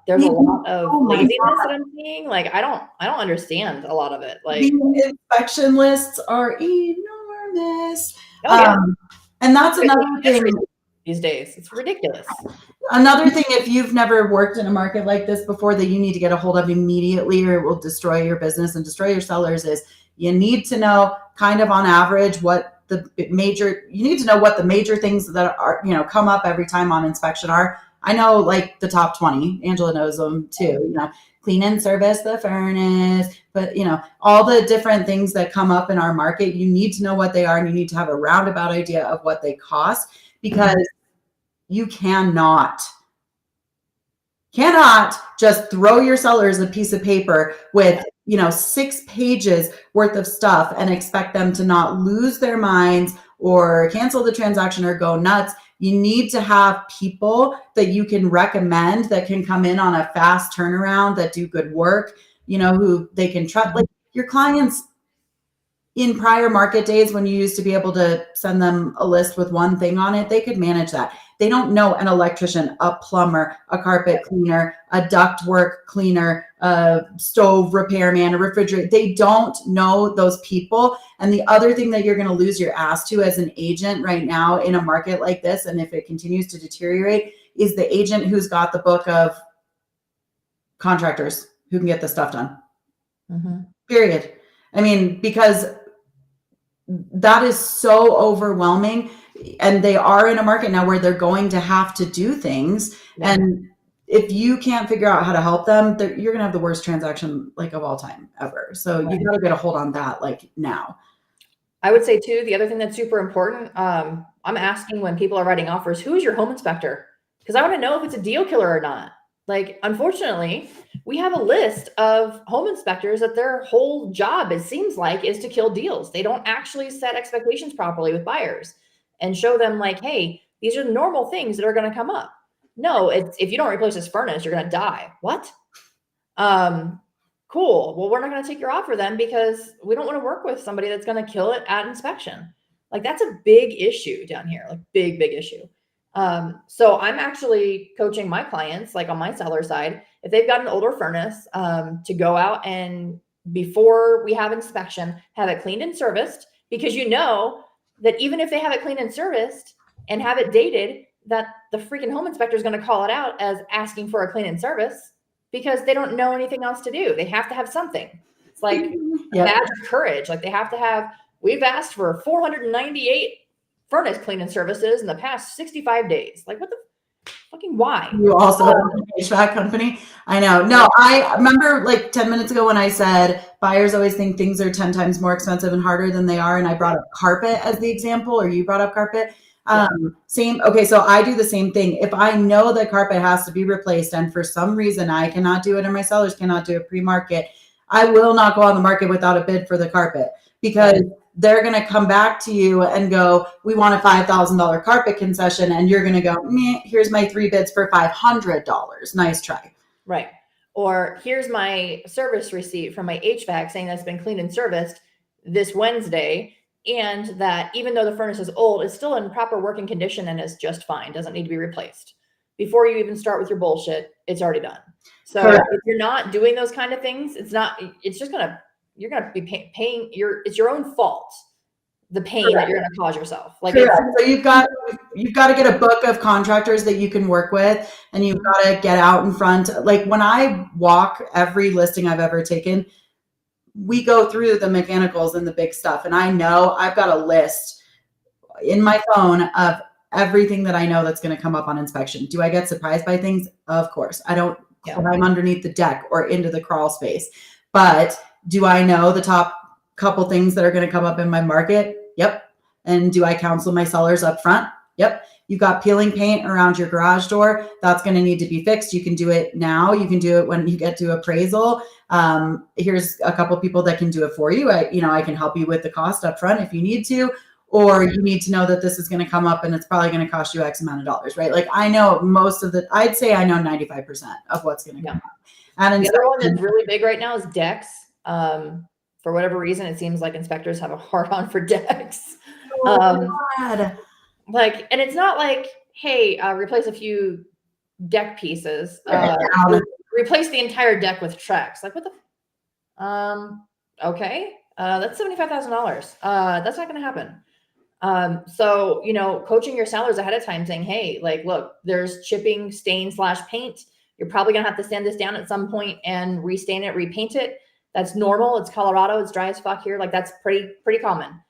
Speaker 3: There's a lot of laziness that I'm seeing. Like, I don't understand a lot of it. Like
Speaker 2: the inspection lists are enormous. And that's another thing
Speaker 3: these days. It's ridiculous.
Speaker 2: Another thing, if you've never worked in a market like this before, that you need to get a hold of immediately or it will destroy your business and destroy your sellers, is you need to know kind of on average what the major things that are, come up every time on inspection are. I know like the top 20, Angela knows them too, clean and service the furnace, but all the different things that come up in our market, you need to know what they are and you need to have a roundabout idea of what they cost, because you cannot just throw your sellers a piece of paper with 6 pages worth of stuff and expect them to not lose their minds or cancel the transaction or go nuts. You need to have people that you can recommend that can come in on a fast turnaround, that do good work, who they can trust. Like your clients in prior market days, when you used to be able to send them a list with one thing on it, they could manage that. They don't know an electrician, a plumber, a carpet cleaner, a ductwork cleaner, a stove repairman, a refrigerator. They don't know those people. And the other thing that you're going to lose your ass to as an agent right now in a market like this, and if it continues to deteriorate, is the agent who's got the book of contractors who can get the stuff done. Period. I mean, because that is so overwhelming, and they are in a market now where they're going to have to do things. And if you can't figure out how to help them, you're going to have the worst transaction like of all time ever. So you got to get a hold on that like now.
Speaker 3: I would say too, the other thing that's super important, I'm asking when people are writing offers, who is your home inspector? Because I want to know if it's a deal killer or not. Like, unfortunately, we have a list of home inspectors that their whole job, it seems like, is to kill deals. They don't actually set expectations properly with buyers. and show them like, hey, these are the normal things that are going to come up. No, it's if you don't replace this furnace, you're going to die. What? Cool. Well, we're not going to take your offer then because we don't want to work with somebody that's going to kill it at inspection. Like that's a big issue down here, like big issue. So I'm actually coaching my clients, like on my seller side, if they've got an older furnace, to go out and before we have inspection, have it cleaned and serviced, because you know that even if they have it cleaned and serviced and have it dated, that the freaking home inspector is going to call it out as asking for a clean and service because they don't know anything else to do. They have to have something. It's like a badge of courage. Like they have to have, we've asked for 498 furnace clean and services in the past 65 days. Like what the fucking why?
Speaker 2: You also have an HVAC company? I know. No, I remember like 10 minutes ago when I said buyers always think things are 10 times more expensive and harder than they are. And I brought up carpet as the example, or you brought up carpet. Same. Okay. So I do the same thing. If I know that carpet has to be replaced and for some reason I cannot do it and my sellers cannot do it pre-market, I will not go on the market without a bid for the carpet because they're going to come back to you and go, we want a $5,000 carpet concession. And you're going to go, meh, here's my 3 bids for $500. Nice try.
Speaker 3: Right. Or here's my service receipt from my HVAC saying that's been cleaned and serviced this Wednesday. And that even though the furnace is old, it's still in proper working condition and is just fine. Doesn't need to be replaced. Before you even start with your bullshit, it's already done. So if you're not doing those kind of things, it's just you're going to be paying it's your own fault. The pain that you're going to cause yourself. Like,
Speaker 2: so you've got to get a book of contractors that you can work with, and you've got to get out in front. Like when I walk every listing I've ever taken, we go through the mechanicals and the big stuff. And I know I've got a list in my phone of everything that I know that's going to come up on inspection. Do I get surprised by things? Of course. I don't climb underneath the deck or into the crawl space. But do I know the top couple things that are going to come up in my market? Yep. And do I counsel my sellers up front? Yep. You've got peeling paint around your garage door. That's going to need to be fixed. You can do it now. You can do it when you get to appraisal. Here's a couple people that can do it for you. I can help you with the cost up front if you need to, or you need to know that this is going to come up and it's probably going to cost you X amount of dollars, right? Like I know I'd say I know 95% of what's going to come up. And
Speaker 3: the other one that's really big right now is decks. For whatever reason, it seems like inspectors have a hard on for decks. And it's not like, hey, replace a few deck pieces, replace the entire deck with Trex. Like what the, okay. That's $75,000. That's not going to happen. So, coaching your sellers ahead of time saying, hey, like, look, there's chipping, stain / paint. You're probably going to have to sand this down at some point and restain it, repaint it. That's normal. It's Colorado. It's dry as fuck here. Like that's pretty common.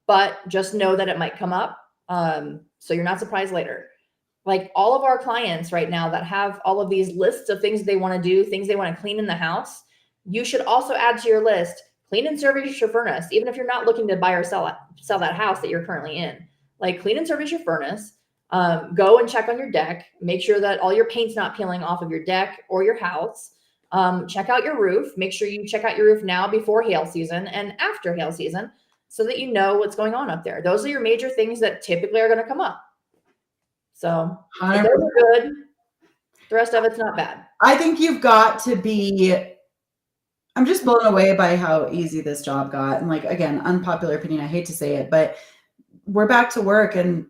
Speaker 3: But just know that it might come up. So you're not surprised later. Like all of our clients right now that have all of these lists of things they want to do, things they want to clean in the house, you should also add to your list, clean and service your furnace. Even if you're not looking to buy or sell that house that you're currently in, like clean and service your furnace. Go and check on your deck. Make sure that all your paint's not peeling off of your deck or your house. Check out your roof. Make sure you check out your roof now before hail season and after hail season so that you know what's going on up there. Those are your major things that typically are going to come up. So if those are good. The rest of it's not bad.
Speaker 2: I think you've got to be, I'm just blown away by how easy this job got. And like, again, unpopular opinion, I hate to say it, but we're back to work, and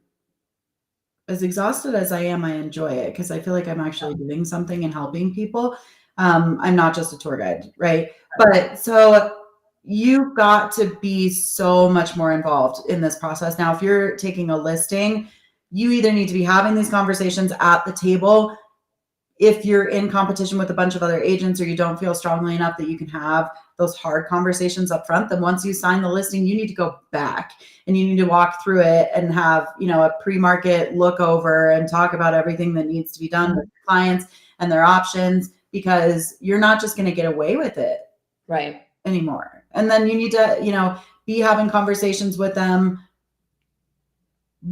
Speaker 2: as exhausted as I am, I enjoy it because I feel like I'm actually doing something and helping people. I'm not just a tour guide, right? But so you've got to be so much more involved in this process. Now, if you're taking a listing, you either need to be having these conversations at the table. If you're in competition with a bunch of other agents or you don't feel strongly enough that you can have those hard conversations up front, then once you sign the listing, you need to go back and you need to walk through it and have, a pre-market look over and talk about everything that needs to be done with clients and their options, because you're not just going to get away with it anymore. And then you need to, be having conversations with them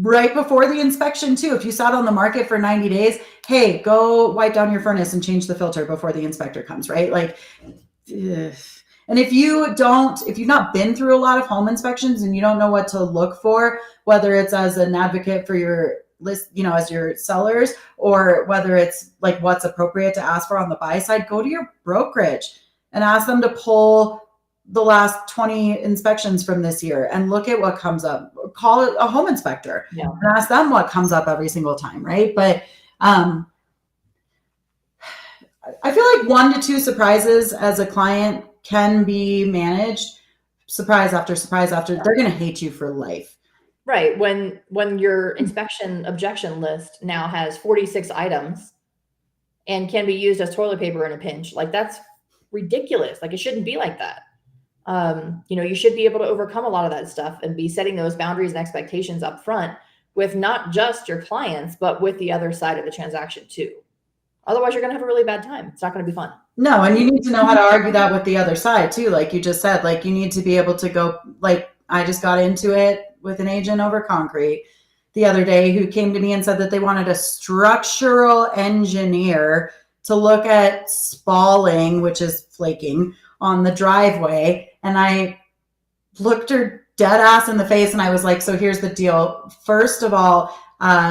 Speaker 2: right before the inspection too. If you sat on the market for 90 days, hey, go wipe down your furnace and change the filter before the inspector comes, right? Like, And if you've not been through a lot of home inspections and you don't know what to look for, whether it's as an advocate for your list, as your sellers, or whether it's like what's appropriate to ask for on the buy side, go to your brokerage and ask them to pull the last 20 inspections from this year and look at what comes up. Call it a home inspector and ask them what comes up every single time, right? But I feel like 1 to 2 surprises as a client can be managed. Surprise after surprise after, they're going to hate you for life.
Speaker 3: Right. When your inspection objection list now has 46 items and can be used as toilet paper in a pinch, like that's ridiculous. Like it shouldn't be like that. You should be able to overcome a lot of that stuff and be setting those boundaries and expectations up front with not just your clients, but with the other side of the transaction too. Otherwise, you're going to have a really bad time. It's not going to be fun.
Speaker 2: No, and you need to know how to argue that with the other side too. Like you just said, like you need to be able to go, like I just got into it with an agent over concrete the other day who came to me and said that they wanted a structural engineer to look at spalling, which is flaking, on the driveway. And I looked her dead ass in the face and I was like, so here's the deal. First of all,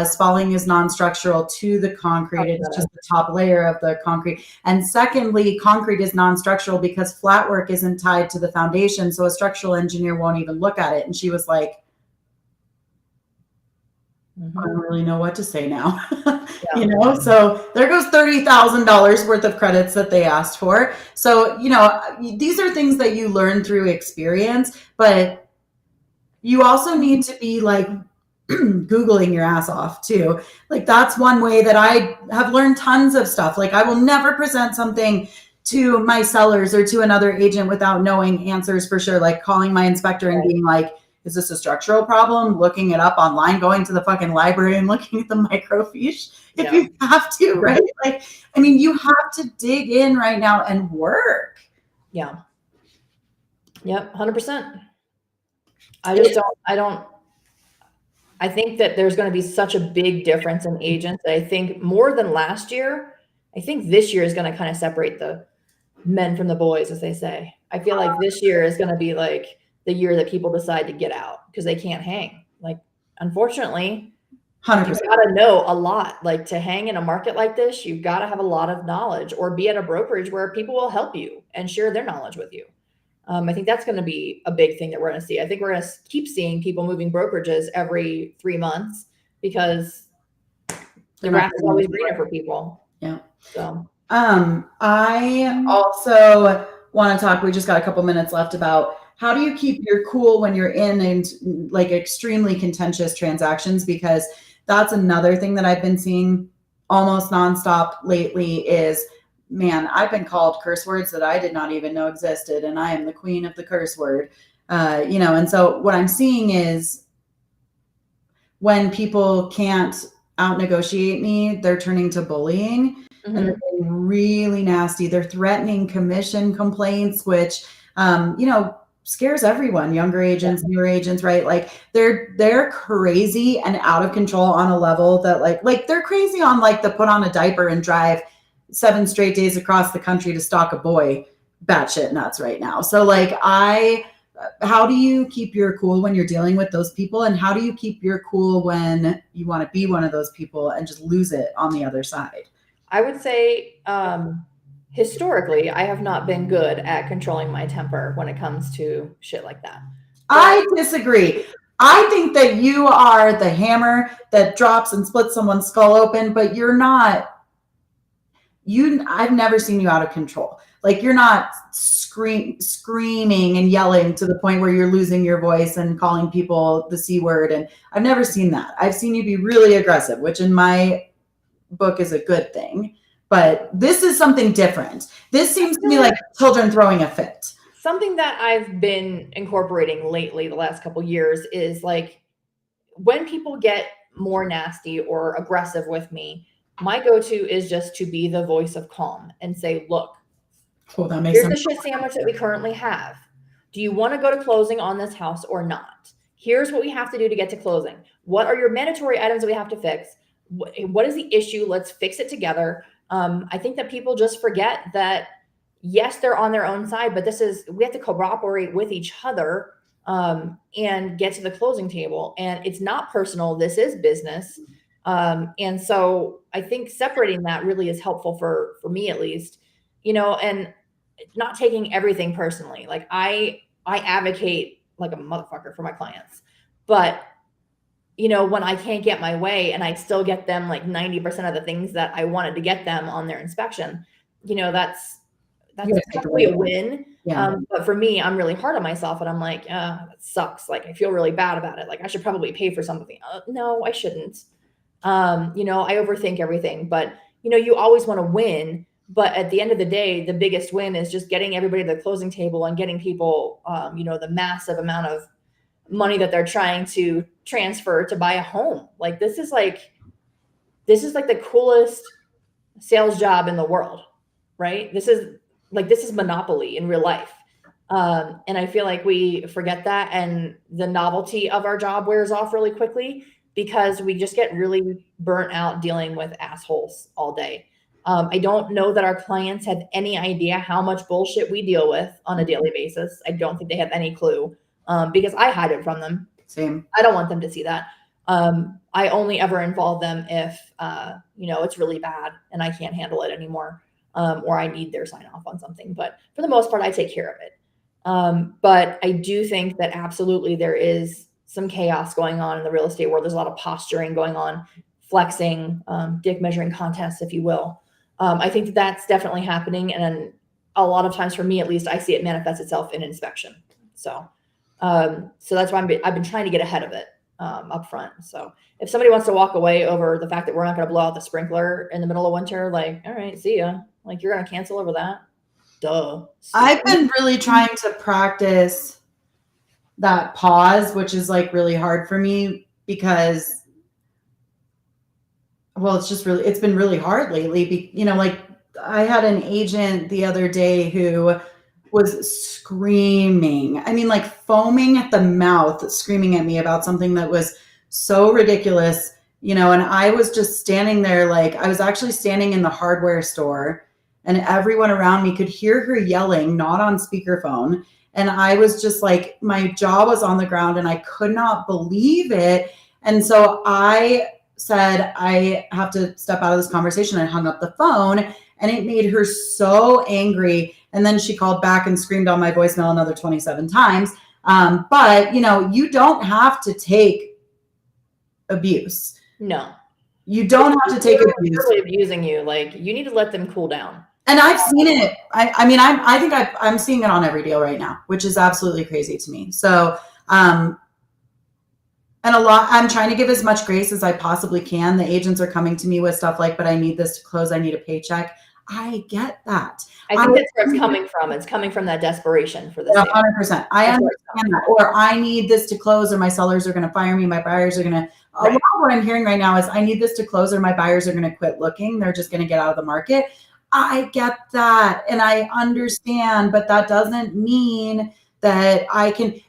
Speaker 2: spalling is non-structural to the concrete. It's just the top layer of the concrete. And secondly, concrete is non-structural because flat work isn't tied to the foundation. So a structural engineer won't even look at it. And she was like, I don't really know what to say now. So there goes $30,000 worth of credits that they asked for. So, these are things that you learn through experience, but you also need to be like Googling your ass off too. Like that's one way that I have learned tons of stuff. Like I will never present something to my sellers or to another agent without knowing answers for sure. Like calling my inspector and being like, is this a structural problem? Looking it up online, going to the fucking library and looking at the microfiche if you have to, right? Like, I mean, you have to dig in right now and work.
Speaker 3: Yeah. Yep. 100%. I think that there's going to be such a big difference in agents. I think more than last year, I think this year is going to kind of separate the men from the boys, as they say. I feel like this year is going to be like the year that people decide to get out because they can't hang. Like, unfortunately,
Speaker 2: 100%.
Speaker 3: you've got to know a lot. Like to hang in a market like this, you've got to have a lot of knowledge or be at a brokerage where people will help you and share their knowledge with you. I think that's going to be a big thing that we're going to see. I think we're going to keep seeing people moving brokerages every 3 months because the grass is always greener for people.
Speaker 2: Yeah.
Speaker 3: So,
Speaker 2: I also want to talk, we just got a couple minutes left, about how do you keep your cool when you're in like extremely contentious transactions? Because that's another thing that I've been seeing almost nonstop lately is, man, I've been called curse words that I did not even know existed. And I am the queen of the curse word, and so what I'm seeing is when people can't out negotiate me, they're turning to bullying. And they're getting really nasty. They're threatening commission complaints, which, scares everyone, younger agents, newer agents, right? Like they're crazy and out of control on a level that like they're crazy on like the put on a diaper and drive 7 straight days across the country to stalk a boy batshit nuts right now. So like how do you keep your cool when you're dealing with those people? And how do you keep your cool when you want to be one of those people and just lose it on the other side?
Speaker 3: I would say historically, I have not been good at controlling my temper when it comes to shit like that.
Speaker 2: I disagree. I think that you are the hammer that drops and splits someone's skull open, but you're not. I've never seen you out of control. Like you're not screaming and yelling to the point where you're losing your voice and calling people the C word. And I've never seen that. I've seen you be really aggressive, which in my book is a good thing, but this is something different. This seems to me like children throwing a fit.
Speaker 3: Something that I've been incorporating lately the last couple of years is like when people get more nasty or aggressive with me, my go-to is just to be the voice of calm and say, look,
Speaker 2: that makes
Speaker 3: here's
Speaker 2: sense.
Speaker 3: the shit sandwich that we currently have. Do you want to go to closing on this house or not? Here's what we have to do to get to closing. What are your mandatory items that we have to fix? What is the issue? Let's fix it together. I think that people just forget that yes, they're on their own side, but we have to cooperate with each other and get to the closing table. And it's not personal. This is business. And so I think separating that really is helpful for me, at least, and not taking everything personally. Like I advocate like a motherfucker for my clients, but when I can't get my way and I still get them like 90% of the things that I wanted to get them on their inspection, that's probably a win.
Speaker 2: Yeah.
Speaker 3: But for me, I'm really hard on myself and I'm like, that sucks. Like I feel really bad about it. Like I should probably pay for something. No, I shouldn't. I overthink everything, but you always want to win. But at the end of the day, the biggest win is just getting everybody to the closing table and getting people, the massive amount of money that they're trying to transfer to buy a home. Like this is like the coolest sales job in the world, right? This is Monopoly in real life. And I feel like we forget that, and the novelty of our job wears off really quickly because we just get really burnt out dealing with assholes all day. I don't know that our clients have any idea how much bullshit we deal with on a daily basis. I don't think they have any clue because I hide it from them.
Speaker 2: Same.
Speaker 3: I don't want them to see that. I only ever involve them if, it's really bad and I can't handle it anymore, or I need their sign off on something. But for the most part, I take care of it. But I do think that absolutely there is some chaos going on in the real estate world. There's a lot of posturing going on, flexing, dick measuring contests, if you will. I think that's definitely happening. And a lot of times for me, at least, I see it manifest itself in inspection. So that's why I've been trying to get ahead of it up front. So if somebody wants to walk away over the fact that we're not going to blow out the sprinkler in the middle of winter, like, all right, see ya. Like you're going to cancel over that. Duh.
Speaker 2: I've been really trying to practice that pause, which is like really hard for me because, well, it's been really hard lately. Like I had an agent the other day who was screaming, like foaming at the mouth, screaming at me about something that was so ridiculous, and I was just standing there. Like I was actually standing in the hardware store and everyone around me could hear her yelling, not on speakerphone. And I was just like, my jaw was on the ground and I could not believe it. And so I said, I have to step out of this conversation. I hung up the phone and it made her so angry. And then she called back and screamed on my voicemail another 27 times. But you don't have to take abuse.
Speaker 3: No,
Speaker 2: you don't have to take abuse.
Speaker 3: Really abusing you. Like you need to let them cool down.
Speaker 2: And I've seen it. I think I'm seeing it on every deal right now, which is absolutely crazy to me. So, and I'm trying to give as much grace as I possibly can. The agents are coming to me with stuff like, but I need this to close. I need a paycheck. I get that.
Speaker 3: I think that's where it's coming from. It's coming from that desperation for this.
Speaker 2: 100%. I understand that. Or I need this to close or my sellers are going to fire me. My buyers are going to, right. What I'm hearing right now is I need this to close or my buyers are going to quit looking. They're just going to get out of the market. I get that. And I understand, but that doesn't mean that I can.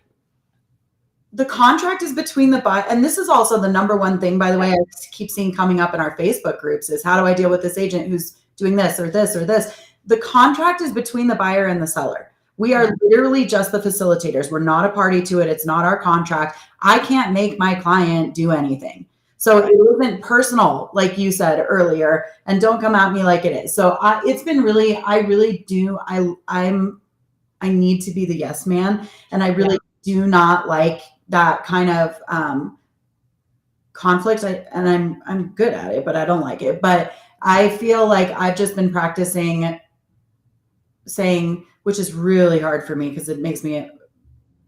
Speaker 2: The contract is between the buyer. And this is also the number one thing, by the way, I keep seeing coming up in our Facebook groups is how do I deal with this agent who's doing this or this or this? The contract is between the buyer and the seller. We are literally just the facilitators. We're not a party to it. It's not our contract. I can't make my client do anything. So it isn't personal, like you said earlier, and don't come at me like it is. So it's been really, I really do. I need to be the yes man. And I really do not like that kind of conflict. I'm good at it, but I don't like it. But I feel like I've just been practicing saying, which is really hard for me because it makes me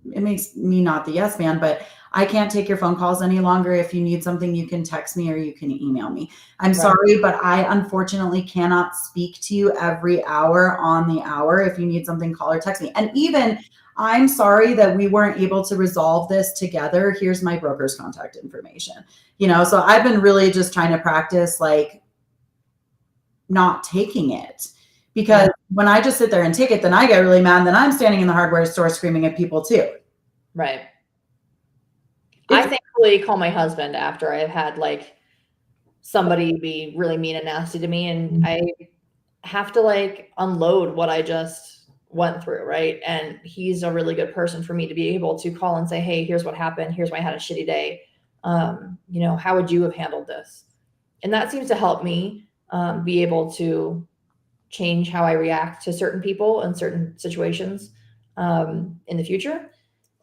Speaker 2: not the yes man, but I can't take your phone calls any longer. If you need something, you can text me or you can email me. I'm sorry, but I unfortunately cannot speak to you every hour on the hour. If you need something, call or text me. And even I'm sorry that we weren't able to resolve this together. Here's my broker's contact information. So I've been really just trying to practice like not taking it. Because when I just sit there and take it, then I get really mad. Then I'm standing in the hardware store screaming at people too.
Speaker 3: Right. I thankfully call my husband after I've had like somebody be really mean and nasty to me. And have to like unload what I just went through, right? And he's a really good person for me to be able to call and say, hey, here's what happened. Here's why I had a shitty day. How would you have handled this? And that seems to help me be able to change how I react to certain people and certain situations in the future.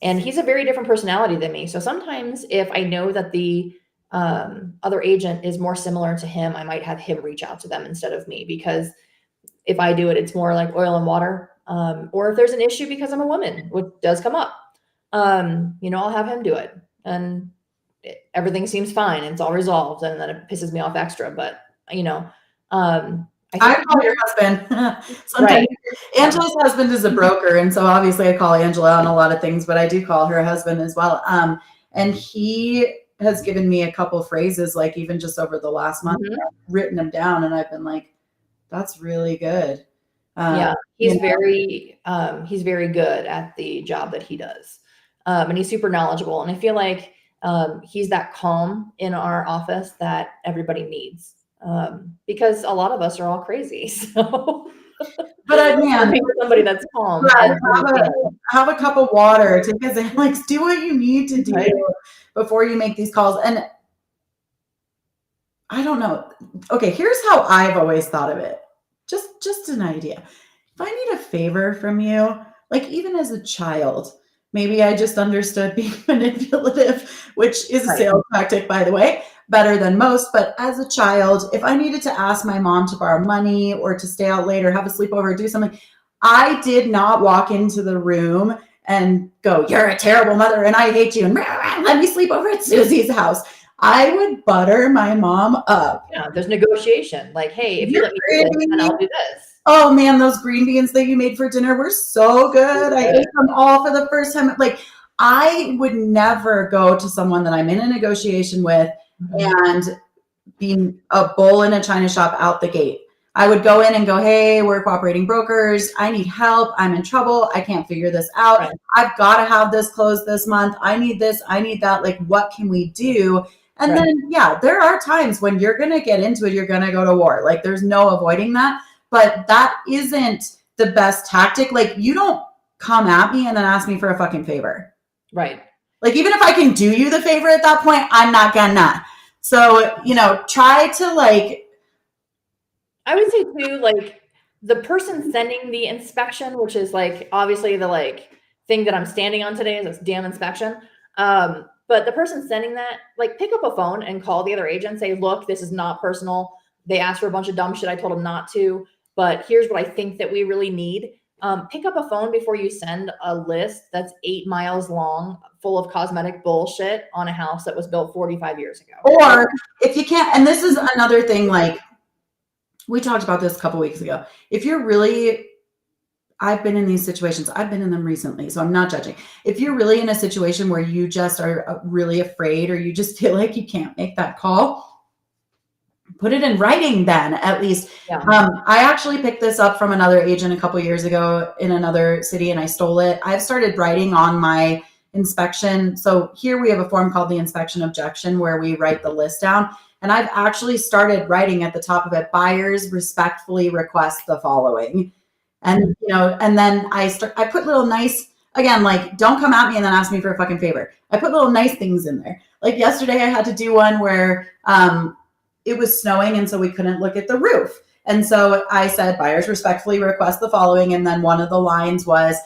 Speaker 3: And he's a very different personality than me. So sometimes if I know that the other agent is more similar to him, I might have him reach out to them instead of me, because if I do it, it's more like oil and water. Or if there's an issue because I'm a woman, which does come up, I'll have him do it. And everything seems fine and it's all resolved. And then it pisses me off extra. But,
Speaker 2: I call your husband. Sometimes
Speaker 3: Right.
Speaker 2: Angela's husband is a broker, and so obviously I call Angela on a lot of things, but I do call her husband as well. And he has given me a couple phrases, like even just over the last month,
Speaker 3: Mhm.
Speaker 2: I've written them down, and I've been like, "That's really good."
Speaker 3: Yeah, he's
Speaker 2: you know,
Speaker 3: he's very good at the job that he does. And he's super knowledgeable. And I feel like he's that calm in our office that everybody needs. Because a lot of us are all crazy. So
Speaker 2: but man,
Speaker 3: looking for somebody that's calm
Speaker 2: right,
Speaker 3: and
Speaker 2: have a cup of water, take a Xanax, do what you need to do
Speaker 3: Right.
Speaker 2: before you make these calls. And I don't know. Okay, here's how I've always thought of it. Just an idea. If I need a favor from you, like even as a child, maybe I just understood being manipulative, which is a
Speaker 3: Right.
Speaker 2: sales tactic, by the way, better than most. But as a child, if I needed to ask my mom to borrow money or to stay out late or have a sleepover or do something, I did not walk into the room and go, "You're a terrible mother and I hate you, and let me sleep over at Susie's house." I would butter my mom up.
Speaker 3: Yeah, there's negotiation. Like, hey, if you
Speaker 2: You're
Speaker 3: let me do this, then
Speaker 2: crazy.
Speaker 3: I'll do this.
Speaker 2: Oh man, those green beans that you made for dinner were so good. I ate them all for the first time. Like, I would never go to someone that I'm in a negotiation with
Speaker 3: Mhm.
Speaker 2: and be a bull in a china shop out the gate. I would go in and go, "Hey, we're cooperating brokers. I need help. I'm in trouble. I can't figure this out.
Speaker 3: Right.
Speaker 2: I've got to have this closed this month. I need this. I need that. Like, what can we do?" And
Speaker 3: Right.
Speaker 2: then, yeah, there are times when you're going to get into it. You're going to go to war. Like, there's no avoiding that. But that isn't the best tactic. Like, you don't come at me and then ask me for a fucking favor.
Speaker 3: Right.
Speaker 2: Like, even if I can do you the favor at that point, I'm not gonna. So, try to like,
Speaker 3: I would say too, like the person sending the inspection, which is like obviously the like thing that I'm standing on today is this damn inspection. But the person sending that, like, pick up a phone and call the other agent, say, look, this is not personal. They asked for a bunch of dumb shit. I told them not to, but here's what I think that we really need. Pick up a phone before you send a list that's 8 miles long, full of cosmetic bullshit on a house that was built 45 years ago.
Speaker 2: or if you can't, and this is another thing, like, we talked about this a couple weeks ago. If you're really, I've been in these situations, I've been in them recently, so I'm not judging. If you're really in a situation where you just are really afraid or you just feel like you can't make that call, put it in writing then, at least.
Speaker 3: Yeah.
Speaker 2: I actually picked this up from another agent a couple years ago in another city and I stole it. I've started writing on my inspection. So here we have a form called the inspection objection where we write the list down. And I've actually started writing at the top of it, buyers respectfully request the following. And, and then I put little nice, again, like, don't come at me and then ask me for a fucking favor. I put little nice things in there. Like yesterday I had to do one where it was snowing and so we couldn't look at the roof. And so I said, buyers respectfully request the following. And then one of the lines was,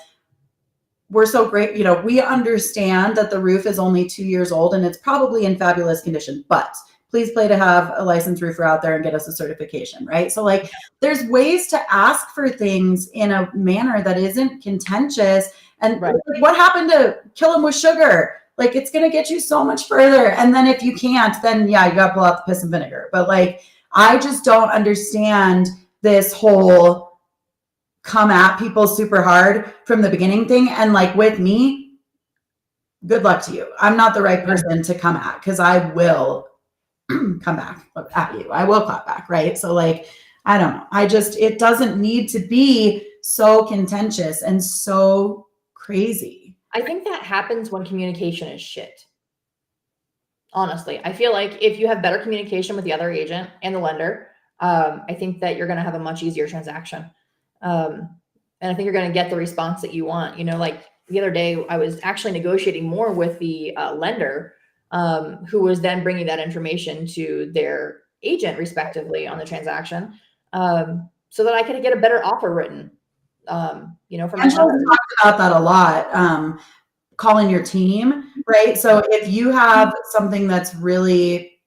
Speaker 2: we're so great. We understand that the roof is only 2 years old and it's probably in fabulous condition, but please play to have a licensed roofer out there and get us a certification, right? So like there's ways to ask for things in a manner that isn't contentious. And
Speaker 3: Right.
Speaker 2: What happened to kill them with sugar? Like it's going to get you so much further. And then if you can't, then yeah, you got to pull out the piss and vinegar. But like, I just don't understand this whole come at people super hard from the beginning thing. And like with me, good luck to you. I'm not the right person to come at because I will come back at you. I will clap back, right? So like, I don't know. It doesn't need to be so contentious and so crazy.
Speaker 3: I think that happens when communication is shit. Honestly, I feel like if you have better communication with the other agent and the lender, I think that you're going to have a much easier transaction. And I think you're going to get the response that you want. Like the other day, I was actually negotiating more with the lender, who was then bringing that information to their agent respectively on the transaction, so that I could get a better offer written, for my
Speaker 2: Angela's
Speaker 3: sellers.
Speaker 2: talked about that a lot. Calling your team, right? So if you have something that's really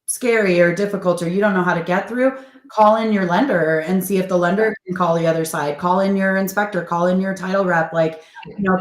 Speaker 2: scary or difficult, or you don't know how to get through, call in your lender and see if the lender can call the other side. Call in your inspector, call in your title rep,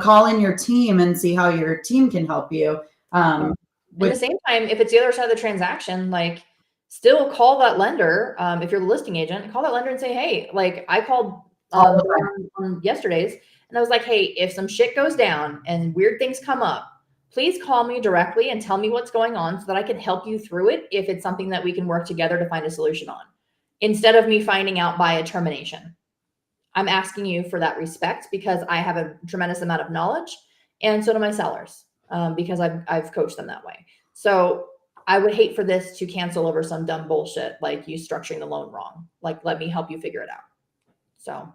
Speaker 2: call in your team and see how your team can help you.
Speaker 3: At the same time, if it's the other side of the transaction, like still call that lender. If you're the listing agent, call that lender and say, hey, like I called on yesterday's and I was like, hey, if some shit goes down and weird things come up, please call me directly and tell me what's going on so that I can help you through it if it's something that we can work together to find a solution on, instead of me finding out by a termination. I'm asking you for that respect because I have a tremendous amount of knowledge, and so do my sellers, because I've coached them that way. So I would hate for this to cancel over some dumb bullshit like you structuring the loan wrong. Like, let me help you figure it out. So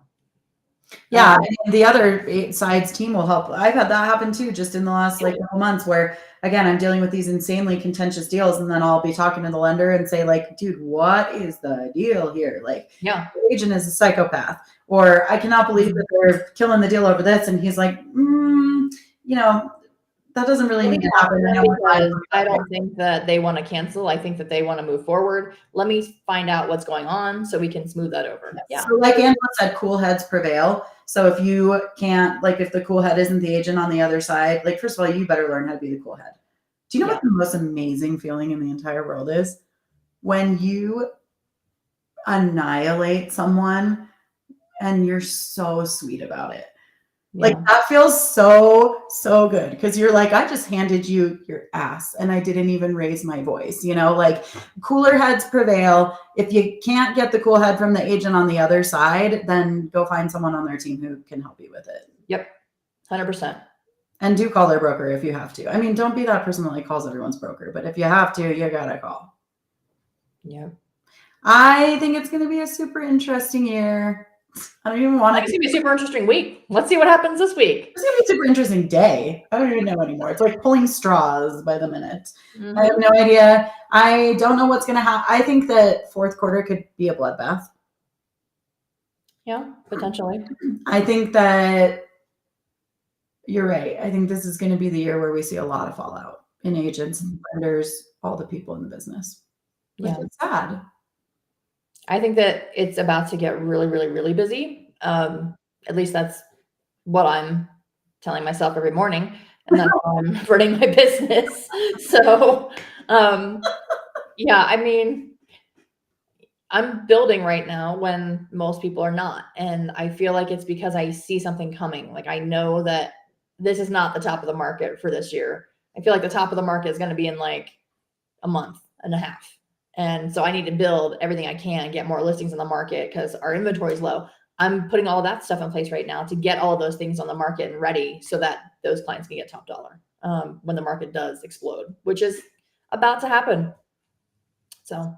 Speaker 2: yeah, and the other side's team will help. I've had that happen too, just in the last couple months, where again, I'm dealing with these insanely contentious deals, and then I'll be talking to the lender and say, like, dude, what is the deal here? Like,
Speaker 3: yeah,
Speaker 2: the agent is a psychopath, or I cannot believe that they're killing the deal over this. And he's like, that doesn't really need to happen.
Speaker 3: I don't think that they want to cancel. I think that they want to move forward. Let me find out what's going on so we can smooth that over. Yeah.
Speaker 2: So like Angela said, cool heads prevail. So if you can't, like, if the cool head isn't the agent on the other side, like, first of all, you better learn how to be the cool head. Do you know what the most amazing feeling in the entire world is? When you annihilate someone and you're so sweet about it. Like, that feels so, so good, because you're like, I just handed you your ass and I didn't even raise my voice, like cooler heads prevail. If you can't get the cool head from the agent on the other side, then go find someone on their team who can help you with it.
Speaker 3: Yep. 100%.
Speaker 2: And do call their broker if you have to. I mean, don't be that person that calls everyone's broker, but if you have to, you gotta call.
Speaker 3: Yeah.
Speaker 2: I think it's going to be a super interesting year. I don't even want to.
Speaker 3: It's going to be a super interesting week. Let's see what happens this week.
Speaker 2: It's going to be a super interesting day. I don't even know anymore. It's like pulling straws by the minute.
Speaker 3: Mm-hmm.
Speaker 2: I have no idea. I don't know what's going to happen. I think that fourth quarter could be a bloodbath.
Speaker 3: Yeah, potentially.
Speaker 2: I think that you're right. I think this is going to be the year where we see a lot of fallout in agents, lenders, all the people in the business. Which is sad.
Speaker 3: I think that it's about to get really, really, really busy. At least that's what I'm telling myself every morning, and that's how I'm running my business. So, yeah, I mean, I'm building right now when most people are not. And I feel like it's because I see something coming. Like, I know that this is not the top of the market for this year. I feel like the top of the market is going to be in like a month and a half. And so I need to build everything I can, get more listings in the market because our inventory is low. I'm putting all of that stuff in place right now to get all of those things on the market and ready so that those clients can get top dollar when the market does explode, which is about to happen. So,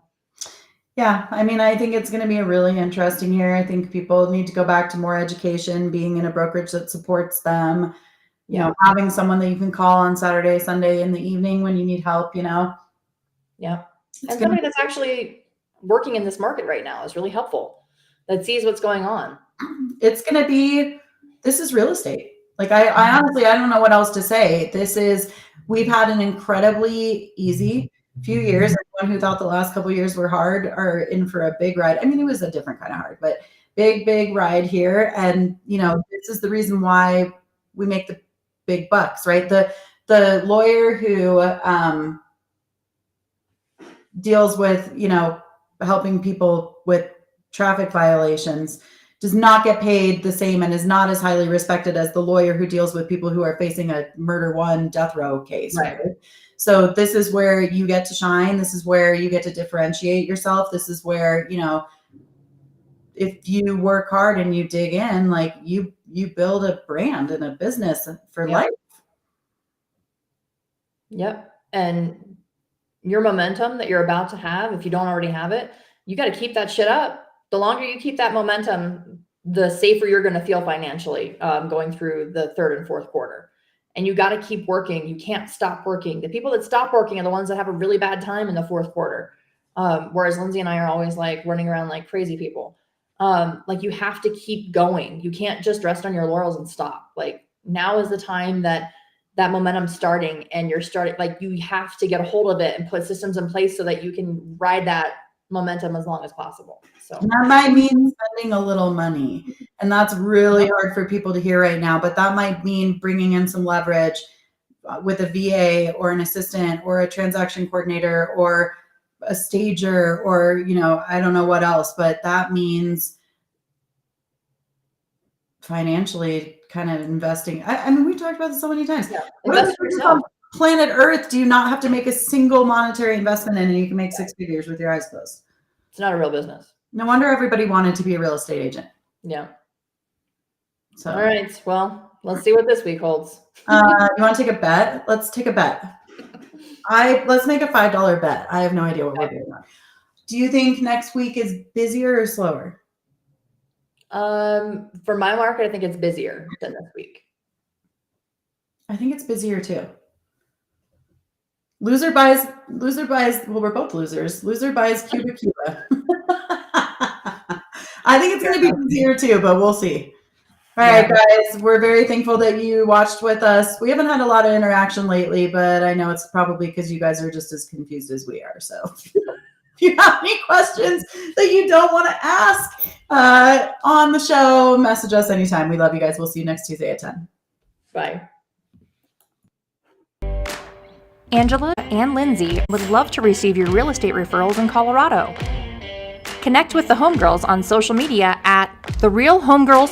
Speaker 2: yeah, I mean, I think it's going to be a really interesting year. I think people need to go back to more education, being in a brokerage that supports them, having someone that you can call on Saturday, Sunday in the evening when you need help,
Speaker 3: Yeah. And somebody that's actually working in this market right now is really helpful, that sees what's going on.
Speaker 2: This is real estate. Like, I honestly, I don't know what else to say. We've had an incredibly easy few years. Everyone who thought the last couple of years were hard are in for a big ride. I mean, it was a different kind of hard, but big ride here. And, this is the reason why we make the big bucks, right? The lawyer who, deals with, helping people with traffic violations does not get paid the same and is not as highly respected as the lawyer who deals with people who are facing a murder one death row case. Right. So this is where you get to shine. This is where you get to differentiate yourself. This is where, if you work hard and you dig in, like you build a brand and a business for life.
Speaker 3: Yep. And your momentum that you're about to have, if you don't already have it, you got to keep that shit up. The longer you keep that momentum, the safer you're going to feel financially going through the third and fourth quarter. And you got to keep working. You can't stop working. The people that stop working are the ones that have a really bad time in the fourth quarter. Whereas Lindsay and I are always like running around like crazy people. Like you have to keep going. You can't just rest on your laurels and stop. Like now is the time that momentum's starting, and you're starting, like you have to get a hold of it and put systems in place so that you can ride that momentum as long as possible. So
Speaker 2: that might mean spending a little money, and that's really hard for people to hear right now, but that might mean bringing in some leverage with a VA or an assistant or a transaction coordinator or a stager, or, you know, I don't know what else, but that means financially kind of investing. I mean, we've talked about this so many times.
Speaker 3: yeah.
Speaker 2: What
Speaker 3: Invest
Speaker 2: other
Speaker 3: in yourself.
Speaker 2: planet Earth do you not have to make a single monetary investment in, and you can make 6 figures with your eyes closed?
Speaker 3: It's not a real business.
Speaker 2: No wonder everybody wanted to be a real estate agent.
Speaker 3: Yeah.
Speaker 2: So,
Speaker 3: All right. Well, let's see what this week holds.
Speaker 2: you want to take a bet? Let's take a bet. Let's make a $5 bet. I have no idea what we're doing. Do you think next week is busier or slower?
Speaker 3: For my market, I think it's busier than this week.
Speaker 2: I think it's busier too. Loser buys, well, we're both losers. Loser buys Cuba. I think it's going to be busier too, but we'll see. All right, guys, we're very thankful that you watched with us. We haven't had a lot of interaction lately, but I know it's probably because you guys are just as confused as we are. So if you have any questions that you don't want to ask on the show, message us anytime. We love you guys. We'll see you next Tuesday at 10.
Speaker 3: Bye.
Speaker 1: Angela and Lindsay would love to receive your real estate referrals in Colorado. Connect with the Homegirls on social media at The Real Homegirls